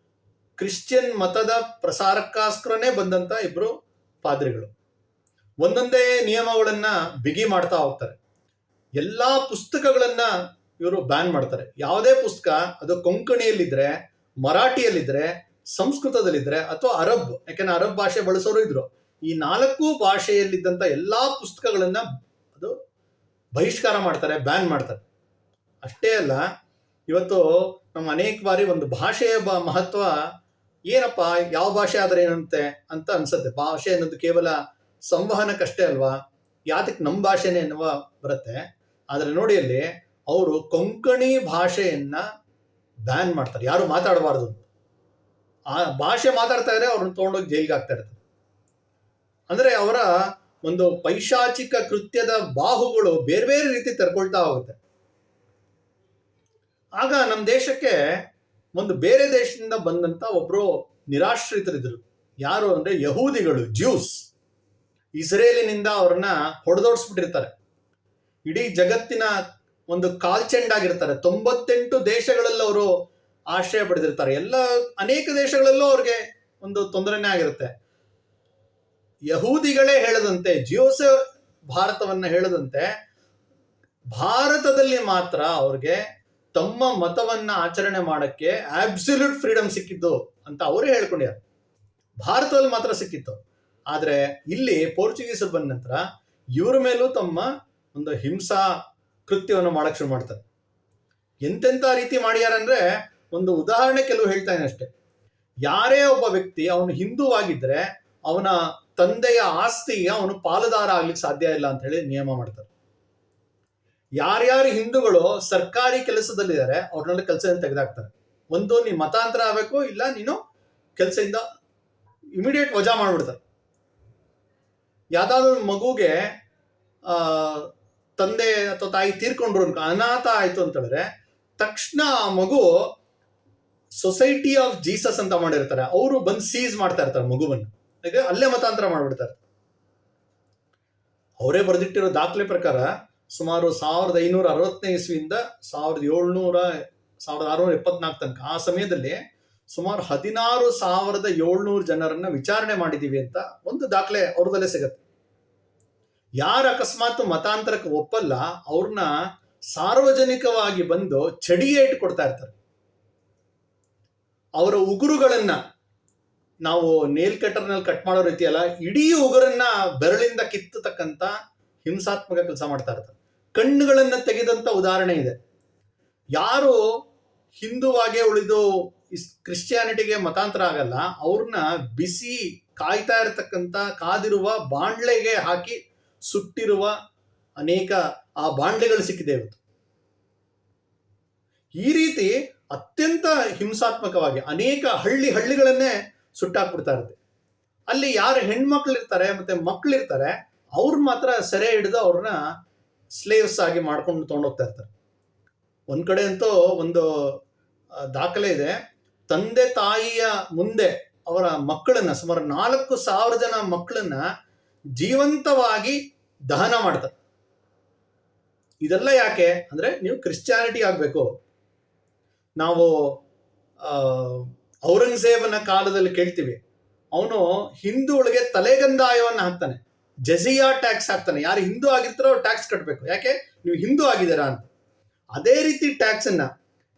ಕ್ರಿಶ್ಚಿಯನ್ ಮತದ ಪ್ರಸಾರಕ್ಕೋಸ್ಕರನೇ ಬಂದಂತ ಇಬ್ರು ಪಾದ್ರಿಗಳು. ಒಂದೊಂದೇ ನಿಯಮಗಳನ್ನ ಬಿಗಿ ಮಾಡ್ತಾ ಹೋಗ್ತಾರೆ. ಎಲ್ಲಾ ಪುಸ್ತಕಗಳನ್ನ ಇವರು ಬ್ಯಾನ್ ಮಾಡ್ತಾರೆ. ಯಾವುದೇ ಪುಸ್ತಕ ಅದು ಕೊಂಕಣಿಯಲ್ಲಿದ್ರೆ, ಮರಾಠಿಯಲ್ಲಿದ್ರೆ, ಸಂಸ್ಕೃತದಲ್ಲಿದ್ರೆ ಅಥವಾ ಅರಬ್, ಯಾಕಂದ್ರೆ ಅರಬ್ ಭಾಷೆ ಬಳಸೋರು ಇದ್ರು, ಈ 4 ಭಾಷೆಯಲ್ಲಿದ್ದಂತ ಎಲ್ಲಾ ಪುಸ್ತಕಗಳನ್ನ ಅದು ಬಹಿಷ್ಕಾರ ಮಾಡ್ತಾರೆ, ಬ್ಯಾನ್ ಮಾಡ್ತಾರೆ. ಅಷ್ಟೇ ಅಲ್ಲ, ಇವತ್ತು ನಮ್ಮ ಅನೇಕ ಬಾರಿ ಒಂದು ಭಾಷೆಯ ಮಹತ್ವ ಏನಪ್ಪ, ಯಾವ ಭಾಷೆ ಆದ್ರೆ ಏನಂತೆ ಅಂತ ಅನ್ಸುತ್ತೆ. ಭಾಷೆ ಅನ್ನೋದು ಕೇವಲ ಸಂವಹನಕ್ಕಷ್ಟೇ ಅಲ್ವಾ, ಯಾತಕ್ಕೆ ನಮ್ಮ ಭಾಷೆನೇ ಎನ್ನುವ ಬರುತ್ತೆ. ಆದ್ರೆ ನೋಡಿ, ಅಲ್ಲಿ ಅವರು ಕೊಂಕಣಿ ಭಾಷೆಯನ್ನ ಬ್ಯಾನ್ ಮಾಡ್ತಾರೆ, ಯಾರು ಮಾತಾಡಬಾರ್ದು. ಆ ಭಾಷೆ ಮಾತಾಡ್ತಾ ಇದ್ರೆ ಅವ್ರನ್ನ ತಗೊಂಡೋಗಿ ಜೈಲಿಗೆ ಹಾಕ್ತಾ ಇರ್ತಾರೆ. ಅಂದ್ರೆ ಅವರ ಒಂದು ಪೈಶಾಚಿಕ ಕೃತ್ಯದ ಬಾಹುಗಳು ಬೇರೆ ಬೇರೆ ರೀತಿ ತೆರ್ಕೊಳ್ತಾ ಹೋಗುತ್ತೆ. ಆಗ ನಮ್ಮ ದೇಶಕ್ಕೆ ಒಂದು ಬೇರೆ ದೇಶದಿಂದ ಬಂದಂತ ಒಬ್ರು ನಿರಾಶ್ರಿತರಿದ್ರು. ಯಾರು ಅಂದ್ರೆ ಯಹೂದಿಗಳು, ಜ್ಯೂಸ್. ಇಸ್ರೇಲಿನಿಂದ ಅವ್ರನ್ನ ಹೊಡೆದೋಡಿಸ್ಬಿಟ್ಟಿರ್ತಾರೆ. ಇಡೀ ಜಗತ್ತಿನ ಒಂದು ಕಾಲ್ಚೆಂಡಾಗಿರ್ತಾರೆ. 98 ದೇಶಗಳಲ್ಲಿ ಅವರು ಆಶ್ರಯ ಪಡೆದಿರ್ತಾರೆ. ಅನೇಕ ದೇಶಗಳಲ್ಲೂ ಅವ್ರಿಗೆ ಒಂದು ತೊಂದರೆನೇ ಆಗಿರುತ್ತೆ. ಯಹೂದಿಗಳೇ ಹೇಳದಂತೆ, ಜ್ಯೂಸ್ ಭಾರತವನ್ನ ಹೇಳದಂತೆ, ಭಾರತದಲ್ಲಿ ಮಾತ್ರ ಅವ್ರಿಗೆ ತಮ್ಮ ಮತವನ್ನ ಆಚರಣೆ ಮಾಡಕ್ಕೆ ಅಬ್ಸಲ್ಯೂಟ್ ಫ್ರೀಡಮ್ ಸಿಕ್ಕಿದ್ದು ಅಂತ ಅವರೇ ಹೇಳ್ಕೊಂಡಿದ್ದಾರೆ. ಭಾರತದಲ್ಲಿ ಮಾತ್ರ ಸಿಕ್ಕಿತ್ತು. ಆದ್ರೆ ಇಲ್ಲಿ ಪೋರ್ಚುಗೀಸರು ಬಂದ ನಂತರ ಇವ್ರ ಮೇಲೂ ತಮ್ಮ ಒಂದು ಹಿಂಸಾ ಕೃತ್ಯವನ್ನು ಮಾಡಕ್ ಶುರು ಮಾಡ್ತಾರೆ. ಎಂತೆಂಥ ರೀತಿ ಮಾಡ್ಯಾರಂದ್ರೆ, ಒಂದು ಉದಾಹರಣೆ ಕೆಲವು ಹೇಳ್ತಾನೆ ಅಷ್ಟೇ. ಯಾರೇ ಒಬ್ಬ ವ್ಯಕ್ತಿ ಅವನು ಹಿಂದೂವಾಗಿದ್ರೆ ಅವನ ತಂದೆಯ ಆಸ್ತಿಗೆ ಅವನು ಪಾಲುದಾರ ಆಗ್ಲಿಕ್ಕೆ ಸಾಧ್ಯ ಇಲ್ಲ ಅಂತ ಹೇಳಿ ನಿಯಮ ಮಾಡ್ತಾರೆ. ಯಾರ್ಯಾರು ಹಿಂದೂಗಳು ಸರ್ಕಾರಿ ಕೆಲಸದಲ್ಲಿದ್ದಾರೆ ಅವ್ರನ್ನೆಲ್ಲ ಕೆಲಸದಿಂದ ತೆಗೆದಾಕ್ತಾರೆ. ಒಂದು ನೀನ್ ಮತಾಂತರ ಆಗ್ಬೇಕು, ಇಲ್ಲ ನೀನು ಕೆಲಸದಿಂದ ಇಮಿಡಿಯೇಟ್ ವಜಾ ಮಾಡ್ಬಿಡ್ತಾರೆ. ಯಾವ್ದಾದ್ರು ಮಗುಗೆ ತಂದೆ ಅಥವಾ ತಾಯಿ ತೀರ್ಕೊಂಡ್ರು, ಅನಾಥ ಆಯ್ತು ಅಂತ ಹೇಳಿದ್ರೆ ತಕ್ಷಣ ಆ ಮಗು ಸೊಸೈಟಿ ಆಫ್ ಜೀಸಸ್ ಅಂತ ಮಾಡಿರ್ತಾರೆ, ಅವರು ಬಂದು ಸೀಸ್ ಮಾಡ್ತಾ ಇರ್ತಾರೆ ಮಗುವನ್ನು, ಅಲ್ಲೇ ಮತಾಂತರ ಮಾಡ್ಬಿಡ್ತಾರೆ. ಅವರೇ ಬರೆದಿಟ್ಟಿರೋ ದಾಖಲೆ ಪ್ರಕಾರ ಸುಮಾರು 1560ನೇ ಇಸ್ವಿಯಿಂದ 1624 ತನಕ ಆ ಸಮಯದಲ್ಲಿ ಸುಮಾರು 16,700 ಜನರನ್ನ ವಿಚಾರಣೆ ಮಾಡಿದೀವಿ ಅಂತ ಒಂದು ದಾಖಲೆ ಅವ್ರದಲ್ಲೇ ಸಿಗತ್ತೆ. ಯಾರು ಅಕಸ್ಮಾತ್ ಮತಾಂತರಕ್ಕೆ ಒಪ್ಪಲ್ಲ ಅವ್ರನ್ನ ಸಾರ್ವಜನಿಕವಾಗಿ ಬಂದು ಚಡಿಯೇಟ್ ಕೊಡ್ತಾ ಇರ್ತಾರೆ. ಅವರ ಉಗುರುಗಳನ್ನ ನಾವು ನೇಲ್ ಕಟರ್ನಲ್ಲಿ ಕಟ್ ಮಾಡೋ ರೀತಿ ಅಲ್ಲ, ಇಡೀ ಉಗುರನ್ನ ಬೆರಳಿಂದ ಕಿತ್ತತಕ್ಕಂತ ಹಿಂಸಾತ್ಮಕ ಕೆಲಸ ಮಾಡ್ತಾ ಇರ್ತಾರೆ. ಕಣ್ಣುಗಳನ್ನ ತೆಗೆದಂತ ಉದಾಹರಣೆ ಇದೆ. ಯಾರು ಹಿಂದುವಾಗೆ ಉಳಿದು ಕ್ರಿಶ್ಚಿಯಾನಿಟಿಗೆ ಮತಾಂತರ ಆಗಲ್ಲ ಅವ್ರನ್ನ ಬಿಸಿ ಕಾಯ್ತಾ ಇರತಕ್ಕಂತ ಕಾದಿರುವ ಬಾಂಡ್ಲೆಗೆ ಹಾಕಿ ಸುಟ್ಟಿರುವ ಅನೇಕ ಆ ಬಾಂಡ್ಲೆಗಳು ಸಿಕ್ಕಿದೆ ಇವತ್ತು. ಈ ರೀತಿ ಅತ್ಯಂತ ಹಿಂಸಾತ್ಮಕವಾಗಿ ಅನೇಕ ಹಳ್ಳಿಗಳನ್ನೇ ಸುಟ್ಟಾಕ್ಬಿಡ್ತಾ ಇರುತ್ತೆ. ಅಲ್ಲಿ ಯಾರು ಹೆಣ್ಮಕ್ಳಿರ್ತಾರೆ ಮತ್ತೆ ಮಕ್ಳಿರ್ತಾರೆ ಅವ್ರನ್ನ ಮಾತ್ರ ಸೆರೆ ಹಿಡಿದು ಅವ್ರನ್ನ ಸ್ಲೇವ್ಸ್ ಆಗಿ ಮಾಡ್ಕೊಂಡು ತೊಗೊಂಡೋಗ್ತಾ ಇರ್ತಾರೆ. ಒಂದ್ ಕಡೆ ಅಂತೂ ಒಂದು ದಾಖಲೆ ಇದೆ, ತಂದೆ ತಾಯಿಯ ಮುಂದೆ ಅವರ ಮಕ್ಕಳನ್ನ ಸುಮಾರು 4,000 ಜನ ಮಕ್ಕಳನ್ನ ಜೀವಂತವಾಗಿ ದಹನ ಮಾಡ್ತಾರೆ. ಇದೆಲ್ಲ ಯಾಕೆ ಅಂದ್ರೆ ನೀವು ಕ್ರಿಶ್ಚಿಯಾನಿಟಿ ಆಗ್ಬೇಕು. ನಾವು ಔರಂಗಜೇಬನ ಕಾಲದಲ್ಲಿ ಕೇಳ್ತೀವಿ, ಅವನು ಹಿಂದೂಗಳಿಗೆ ತಲೆಗಂದಾಯವನ್ನ ಹಾಕ್ತಾನೆ, ಜಜಿಯಾ ಟ್ಯಾಕ್ಸ್ ಹಾಕ್ತಾನೆ. ಯಾರು ಹಿಂದೂ ಆಗಿರ್ತಾರೋ ಅವ್ರು ಟ್ಯಾಕ್ಸ್ ಕಟ್ಟಬೇಕು, ಯಾಕೆ ನೀವು ಹಿಂದೂ ಆಗಿದ್ದೀರಾ ಅಂತ. ಅದೇ ರೀತಿ ಟ್ಯಾಕ್ಸ್ ಅನ್ನ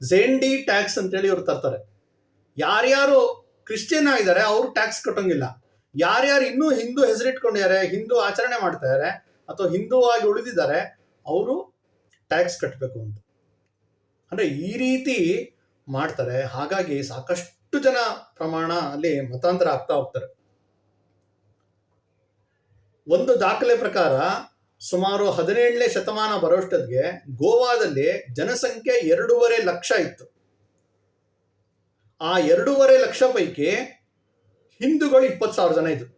ಝೆಂಡಿ ಟ್ಯಾಕ್ಸ್ ಅಂತೇಳಿ ಇವ್ರು ತರ್ತಾರೆ. ಯಾರ್ಯಾರು ಕ್ರಿಶ್ಚಿಯನ್ ಆಗಿದ್ದಾರೆ ಅವರು ಟ್ಯಾಕ್ಸ್ ಕಟ್ಟೋಂಗಿಲ್ಲ. ಯಾರ್ಯಾರು ಇನ್ನೂ ಹಿಂದೂ ಹೆಸರಿಟ್ಕೊಂಡಿದ್ದಾರೆ, ಹಿಂದೂ ಆಚರಣೆ ಮಾಡ್ತಾ ಇದ್ದಾರೆ ಅಥವಾ ಹಿಂದೂ ಆಗಿ ಉಳಿದಿದ್ದಾರೆ ಅವರು ಟ್ಯಾಕ್ಸ್ ಕಟ್ಟಬೇಕು ಅಂತ. ಅಂದ್ರೆ ಈ ರೀತಿ ಮಾಡ್ತಾರೆ. ಹಾಗಾಗಿ ಸಾಕಷ್ಟು ಜನ ಪ್ರಮಾಣ ಅಲ್ಲಿ ಮತಾಂತರ ಆಗ್ತಾ ಹೋಗ್ತಾರೆ. ಒಂದು ದಾಖಲೆ ಪ್ರಕಾರ ಸುಮಾರು 17ನೇ ಶತಮಾನ ಬರೋಷ್ಟೊತ್ತಿಗೆ ಗೋವಾದಲ್ಲಿ ಜನಸಂಖ್ಯೆ 2.5 ಲಕ್ಷ ಇತ್ತು. ಆ 2.5 ಲಕ್ಷ ಪೈಕಿ ಹಿಂದೂಗಳು 20,000 ಜನ ಇದ್ರು.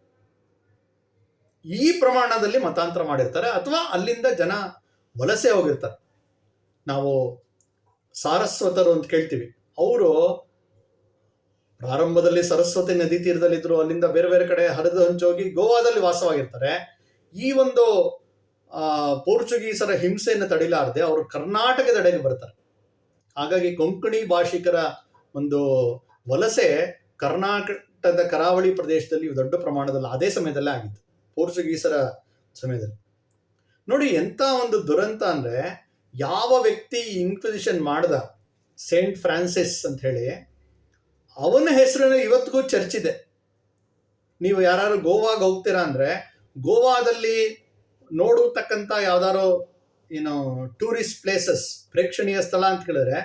ಈ ಪ್ರಮಾಣದಲ್ಲಿ ಮತಾಂತರ ಮಾಡಿರ್ತಾರೆ ಅಥವಾ ಅಲ್ಲಿಂದ ಜನ ವಲಸೆ ಹೋಗಿರ್ತಾರೆ. ನಾವು ಸಾರಸ್ವತರು ಅಂತ ಕೇಳ್ತೀವಿ, ಅವರು ಪ್ರಾರಂಭದಲ್ಲಿ ಸರಸ್ವತಿ ನದಿ ತೀರದಲ್ಲಿದ್ರು, ಅಲ್ಲಿಂದ ಬೇರೆ ಬೇರೆ ಕಡೆ ಹರಿದು ಹಂಚೋಗಿ ಗೋವಾದಲ್ಲಿ ವಾಸವಾಗಿರ್ತಾರೆ. ಈ ಒಂದು ಪೋರ್ಚುಗೀಸರ ಹಿಂಸೆಯನ್ನು ತಡಿಲಾರದೆ ಅವರು ಕರ್ನಾಟಕದೆಡೆಗೆ ಬರ್ತಾರೆ. ಹಾಗಾಗಿ ಕೊಂಕಣಿ ಭಾಷಿಕರ ಒಂದು ವಲಸೆ ಕರ್ನಾಟಕದ ಕರಾವಳಿ ಪ್ರದೇಶದಲ್ಲಿ ದೊಡ್ಡ ಪ್ರಮಾಣದಲ್ಲಿ ಅದೇ ಸಮಯದಲ್ಲೇ ಆಗಿತ್ತು, ಪೋರ್ಚುಗೀಸರ ಸಮಯದಲ್ಲಿ. ನೋಡಿ ಎಂತ ಒಂದು ದುರಂತ ಅಂದ್ರೆ, ಯಾವ ವ್ಯಕ್ತಿ ಇನ್ಕ್ವಿಸಿಷನ್ ಮಾಡ್ದ, ಸೇಂಟ್ ಫ್ರಾನ್ಸಿಸ್ ಅಂತ ಹೇಳಿ, ಅವನ ಹೆಸರನ್ನು ಇವತ್ತಿಗೂ ಚರ್ಚಿದೆ. ನೀವು ಯಾರು ಗೋವಾಗೆ ಹೋಗ್ತೀರಾ ಅಂದ್ರೆ ಗೋವಾದಲ್ಲಿ ನೋಡತಕ್ಕಂಥ ಯಾವ್ದಾರು ಟೂರಿಸ್ಟ್ ಪ್ಲೇಸಸ್, ಪ್ರೇಕ್ಷಣೀಯ ಸ್ಥಳ ಅಂತ ಹೇಳಿದ್ರೆ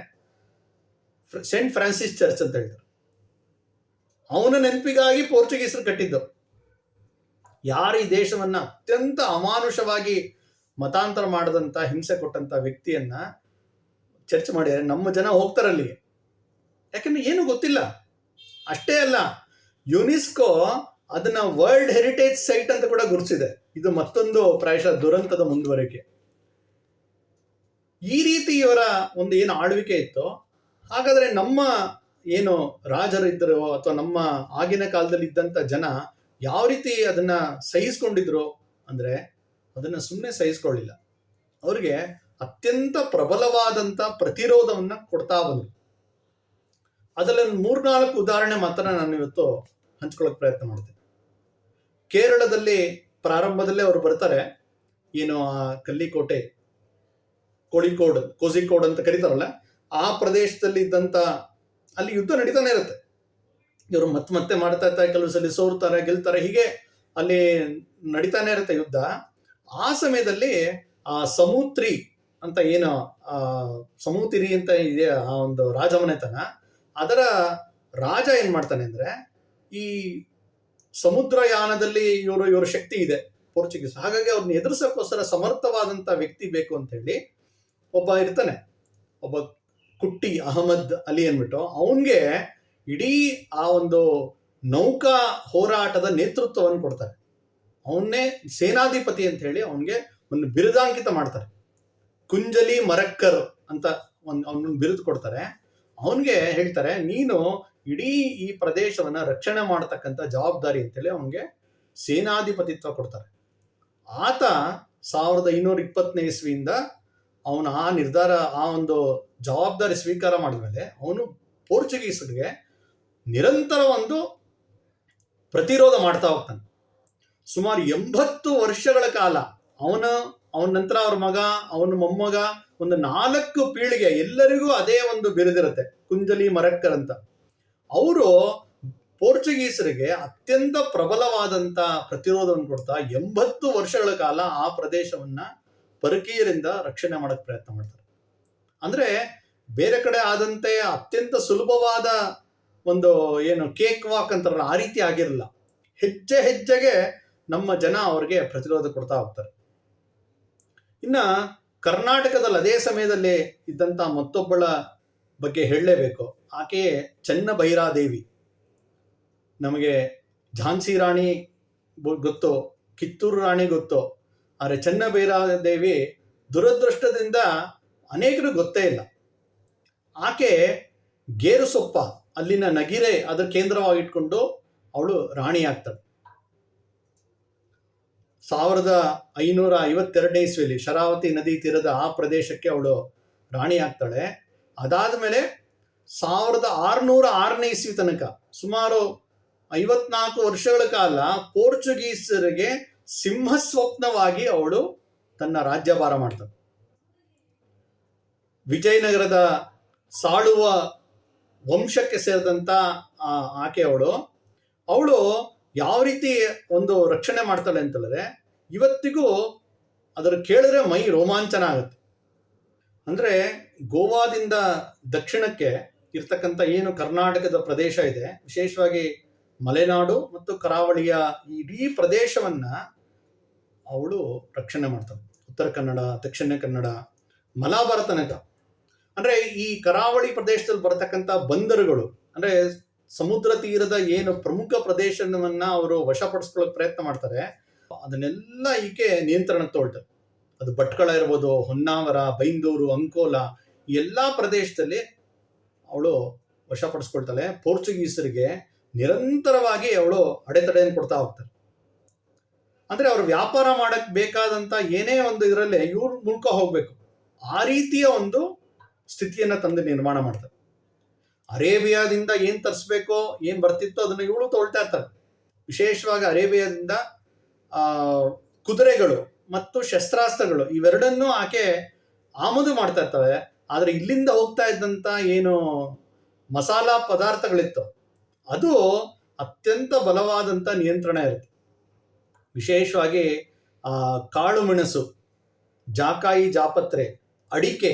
ಸೇಂಟ್ ಫ್ರಾನ್ಸಿಸ್ ಚರ್ಚ್ ಅಂತ ಹೇಳ್ತಾರೆ. ಅವನ ನೆನಪಿಗಾಗಿ ಪೋರ್ಚುಗೀಸರು ಕಟ್ಟಿದ್ದು. ಯಾರು ಈ ದೇಶವನ್ನ ಅತ್ಯಂತ ಅಮಾನುಷವಾಗಿ ಮತಾಂತರ ಮಾಡದಂತ, ಹಿಂಸೆ ಕೊಟ್ಟಂತ ವ್ಯಕ್ತಿಯನ್ನ ಚರ್ಚ್ ಮಾಡಿದರೆ ನಮ್ಮ ಜನ ಹೋಗ್ತಾರಲ್ಲಿಗೆ, ಯಾಕಂದ್ರೆ ಏನು ಗೊತ್ತಿಲ್ಲ. ಅಷ್ಟೇ ಅಲ್ಲ, ಯುನೆಸ್ಕೋ ಅದನ್ನ ವರ್ಲ್ಡ್ ಹೆರಿಟೇಜ್ ಸೈಟ್ ಅಂತ ಕೂಡ ಗುರುತಿಸಿದೆ. ಇದು ಮತ್ತೊಂದು ಪ್ರಾಯಶಃ ದುರಂತದ ಮುಂದುವರಿಕೆ. ಈ ರೀತಿ ಇವರ ಒಂದು ಏನು ಆಳ್ವಿಕೆ ಇತ್ತು. ಹಾಗಾದ್ರೆ ನಮ್ಮ ಏನು ರಾಜರಿದ್ದರು ಅಥವಾ ನಮ್ಮ ಆಗಿನ ಕಾಲದಲ್ಲಿ ಇದ್ದಂತ ಜನ ಯಾವ ರೀತಿ ಅದನ್ನ ಸಹಿಸ್ಕೊಂಡಿದ್ರು ಅಂದ್ರೆ, ಅದನ್ನ ಸುಮ್ಮನೆ ಸಹಿಸ್ಕೊಳ್ಳಿಲ್ಲ. ಅವ್ರಿಗೆ ಅತ್ಯಂತ ಪ್ರಬಲವಾದಂತ ಪ್ರತಿರೋಧವನ್ನ ಕೊಡ್ತಾ ಬಂದ್ರು. ಅದರಲ್ಲಿ 3-4 ಉದಾಹರಣೆ ಮಾತ್ರ ನಾನು ಇವತ್ತು ಹಂಚ್ಕೊಳ್ಳೋಕೆ ಪ್ರಯತ್ನ ಮಾಡ್ತೇನೆ. ಕೇರಳದಲ್ಲಿ ಪ್ರಾರಂಭದಲ್ಲೇ ಅವರು ಬರ್ತಾರೆ. ಏನು ಆ ಕಲ್ಲಿಕೋಟೆ, ಕೋಝಿಕೋಡ್ ಅಂತ ಕರೀತಾರಲ್ಲ, ಆ ಪ್ರದೇಶದಲ್ಲಿ ಇದ್ದಂತ ಅಲ್ಲಿ ಯುದ್ಧ ನಡೀತಾನೆ ಇರುತ್ತೆ. ಇವರು ಮತ್ತೆ ಮಾಡ್ತಾ ಇರ್ತಾರೆ, ಕೆಲವು ಸಲ ಸೋರ್ತಾರೆ, ಗೆಲ್ತಾರೆ, ಹೀಗೆ ಅಲ್ಲಿ ನಡೀತಾನೆ ಇರುತ್ತೆ ಯುದ್ಧ. ಆ ಸಮಯದಲ್ಲಿ ಆ ಸಮೂತ್ರಿ ಅಂತ ಏನು ಸಮೂತಿರಿ ಅಂತ ಇದೆ ಆ ಒಂದು ರಾಜಮನೆತನ, ಅದರ ರಾಜ ಏನ್ ಮಾಡ್ತಾನೆ ಅಂದ್ರೆ, ಈ ಸಮುದ್ರಯಾನದಲ್ಲಿ ಇವ್ರ ಶಕ್ತಿ ಇದೆ ಪೋರ್ಚುಗೀಸ್, ಹಾಗಾಗಿ ಅವ್ರನ್ನ ಎದುರಿಸೋಕ್ಕೋಸ್ಕರ ಸಮರ್ಥವಾದಂತ ವ್ಯಕ್ತಿ ಬೇಕು ಅಂತ ಹೇಳಿ ಒಬ್ಬ ಇರ್ತಾನೆ, ಒಬ್ಬ ಕುಟ್ಟಿ ಅಹಮದ್ ಅಲಿ ಅಂದ್ಬಿಟ್ಟು, ಅವನ್ಗೆ ಇಡೀ ಆ ಒಂದು ನೌಕಾ ಹೋರಾಟದ ನೇತೃತ್ವವನ್ನು ಕೊಡ್ತಾರೆ. ಅವನ್ನೇ ಸೇನಾಧಿಪತಿ ಅಂತ ಹೇಳಿ ಅವನ್ಗೆ ಒಂದು ಬಿರುದಾಂಕಿತ ಮಾಡ್ತಾರೆ. ಕುಂಜಲಿ ಮರಕ್ಕರ್ ಅಂತ ಅವನೊಂದು ಬಿರುದು ಕೊಡ್ತಾರೆ. ಅವನ್ಗೆ ಹೇಳ್ತಾರೆ, ನೀನು ಇಡೀ ಈ ಪ್ರದೇಶವನ್ನ ರಕ್ಷಣೆ ಮಾಡತಕ್ಕಂಥ ಜವಾಬ್ದಾರಿ ಅಂತೇಳಿ ಅವನಿಗೆ ಸೇನಾಧಿಪತಿತ್ವ ಕೊಡ್ತಾರೆ. ಆತ 1520ನೇ ಇಸ್ವಿಯಿಂದ ಅವನು ಆ ನಿರ್ಧಾರ, ಆ ಒಂದು ಜವಾಬ್ದಾರಿ ಸ್ವೀಕಾರ ಮಾಡಿದ್ಮೇಲೆ ಅವನು ಪೋರ್ಚುಗೀಸರಿಗೆ ನಿರಂತರ ಒಂದು ಪ್ರತಿರೋಧ ಮಾಡ್ತಾ ಹೋಗ್ತಾನೆ. ಸುಮಾರು 80 ವರ್ಷಗಳ ಕಾಲ ಅವನ ಅವನ ನಂತರ ಅವ್ರ ಮಗ, ಅವನ ಮೊಮ್ಮಗ, ಒಂದು 4 ಪೀಳಿಗೆ ಎಲ್ಲರಿಗೂ ಅದೇ ಒಂದು ಬಿರುದಿರುತ್ತೆ, ಕುಂಜಲಿ ಮರಕ್ಕರ್ ಅಂತ. ಅವರು ಪೋರ್ಚುಗೀಸರಿಗೆ ಅತ್ಯಂತ ಪ್ರಬಲವಾದಂತ ಪ್ರತಿರೋಧವನ್ನು ಕೊಡ್ತಾ 80 ವರ್ಷಗಳ ಕಾಲ ಆ ಪ್ರದೇಶವನ್ನ ಪರಕೀಯರಿಂದ ರಕ್ಷಣೆ ಮಾಡಕ್ ಪ್ರಯತ್ನ ಮಾಡ್ತಾರೆ. ಅಂದ್ರೆ ಬೇರೆ ಕಡೆ ಆದಂತೆ ಅತ್ಯಂತ ಸುಲಭವಾದ ಒಂದು ಏನು ಕೇಕ್ ವಾಕ್ ಅಂತಾರಲ್ಲ, ಆ ರೀತಿ ಆಗಿರಲಿಲ್ಲ. ಹೆಜ್ಜೆ ಹೆಜ್ಜೆಗೆ ನಮ್ಮ ಜನ ಅವ್ರಿಗೆ ಪ್ರತಿರೋಧ ಕೊಡ್ತಾ ಹೋಗ್ತಾರೆ. ಇನ್ನ ಕರ್ನಾಟಕದಲ್ಲಿ ಅದೇ ಸಮಯದಲ್ಲಿ ಇದ್ದಂತ ಮತ್ತೊಬ್ಬಳ ಬಗ್ಗೆ ಹೇಳಲೇಬೇಕು. ಆಕೆಯೇ ಚೆನ್ನಭೈರಾದೇವಿ. ನಮಗೆ ಝಾನ್ಸಿ ರಾಣಿ ಗೊತ್ತು, ಕಿತ್ತೂರು ರಾಣಿ ಗೊತ್ತು, ಆದರೆ ಚೆನ್ನಭೈರಾದೇವಿ ದುರದೃಷ್ಟದಿಂದ ಅನೇಕರು ಗೊತ್ತೇ ಇಲ್ಲ. ಆಕೆ ಗೇರುಸೊಪ್ಪ, ಅಲ್ಲಿನ ನಗಿರೆ ಅದರ ಕೇಂದ್ರವಾಗಿಟ್ಕೊಂಡು ಅವಳು ರಾಣಿ ಆಗ್ತಾಳೆ. 1552 ಇಸ್ವಿಯಲ್ಲಿ ಶರಾವತಿ ನದಿ ತೀರದ ಆ ಪ್ರದೇಶಕ್ಕೆ ಅವಳು ರಾಣಿ ಆಗ್ತಾಳೆ. ಅದಾದ ಮೇಲೆ 1606 ಇಸ್ವಿ ತನಕ ಸುಮಾರು 54 ವರ್ಷಗಳ ಕಾಲ ಪೋರ್ಚುಗೀಸರಿಗೆ ಸಿಂಹಸ್ವಪ್ನವಾಗಿ ಅವಳು ತನ್ನ ರಾಜ್ಯಭಾರ ಮಾಡ್ತಾಳೆ. ವಿಜಯನಗರದ ಸಾಳುವ ವಂಶಕ್ಕೆ ಸೇರಿದಂತ ಆಕೆ ಅವಳು ಯಾವ ರೀತಿ ಒಂದು ರಕ್ಷಣೆ ಮಾಡ್ತಾಳೆ ಅಂತಂದ್ರೆ ಇವತ್ತಿಗೂ ಅದರ ಕೇಳಿದ್ರೆ ಮೈ ರೋಮಾಂಚನ ಆಗುತ್ತೆ. ಅಂದ್ರೆ ಗೋವಾದಿಂದ ದಕ್ಷಿಣಕ್ಕೆ ಇರ್ತಕ್ಕಂಥ ಏನು ಕರ್ನಾಟಕದ ಪ್ರದೇಶ ಇದೆ, ವಿಶೇಷವಾಗಿ ಮಲೆನಾಡು ಮತ್ತು ಕರಾವಳಿಯ ಇಡೀ ಪ್ರದೇಶವನ್ನ ಅವಳು ರಕ್ಷಣೆ ಮಾಡ್ತಾಳೆ. ಉತ್ತರ ಕನ್ನಡ, ದಕ್ಷಿಣ ಕನ್ನಡ, ಮಲಬಾರ ತನಕ. ಅಂದ್ರೆ ಈ ಕರಾವಳಿ ಪ್ರದೇಶದಲ್ಲಿ ಬರತಕ್ಕಂಥ ಬಂದರುಗಳು, ಅಂದ್ರೆ ಸಮುದ್ರ ತೀರದ ಏನು ಪ್ರಮುಖ ಪ್ರದೇಶವನ್ನ ಅವರು ವಶಪಡಿಸ್ಕೊಳ್ಳೋಕೆ ಪ್ರಯತ್ನ ಮಾಡ್ತಾರೆ, ಅದನ್ನೆಲ್ಲ ಈಕೆ ನಿಯಂತ್ರಣಕ್ಕೆ ತಗೊಳ್ತಾರೆ. ಅದು ಭಟ್ಕಳ ಇರ್ಬೋದು, ಹೊನ್ನಾವರ, ಬೈಂದೂರು, ಅಂಕೋಲ, ಈ ಎಲ್ಲಾ ಪ್ರದೇಶದಲ್ಲಿ ಅವಳು ವಶಪಡಿಸ್ಕೊಳ್ತಾಳೆ. ಪೋರ್ಚುಗೀಸರಿಗೆ ನಿರಂತರವಾಗಿ ಅವಳು ಅಡೆತಡೆಯನ್ನು ಕೊಡ್ತಾ ಹೋಗ್ತಾರೆ. ಅಂದ್ರೆ ಅವರು ವ್ಯಾಪಾರ ಮಾಡಕ್ ಬೇಕಾದಂತ ಏನೇ ಒಂದು ಇದರಲ್ಲಿ ಇವ್ರ ಮೂಲಕ ಹೋಗ್ಬೇಕು, ಆ ರೀತಿಯ ಒಂದು ಸ್ಥಿತಿಯನ್ನ ತಂದು ನಿರ್ಮಾಣ ಮಾಡ್ತಾರೆ. ಅರೇಬಿಯಾದಿಂದ ಏನ್ ತರಿಸ್ಬೇಕೋ, ಏನ್ ಬರ್ತಿತ್ತೋ ಅದನ್ನ ಇವಳು ತಗೊಳ್ತಾ ಇರ್ತಾರೆ. ವಿಶೇಷವಾಗಿ ಅರೇಬಿಯಾದಿಂದ ಕುದುರೆಗಳು ಮತ್ತು ಶಸ್ತ್ರಾಸ್ತ್ರಗಳು ಇವೆರಡನ್ನೂ ಆಕೆ ಆಮದು ಮಾಡ್ತಾ ಇರ್ತಾಳೆ. ಆದ್ರೆ ಇಲ್ಲಿಂದ ಹೋಗ್ತಾ ಇದ್ದಂತ ಏನು ಮಸಾಲಾ ಪದಾರ್ಥಗಳಿತ್ತು ಅದು ಅತ್ಯಂತ ಬಲವಾದಂತ ನಿಯಂತ್ರಣ ಇರುತ್ತೆ. ವಿಶೇಷವಾಗಿ ಕಾಳು ಮೆಣಸು, ಜಾಕಾಯಿ, ಜಾಪತ್ರೆ, ಅಡಿಕೆ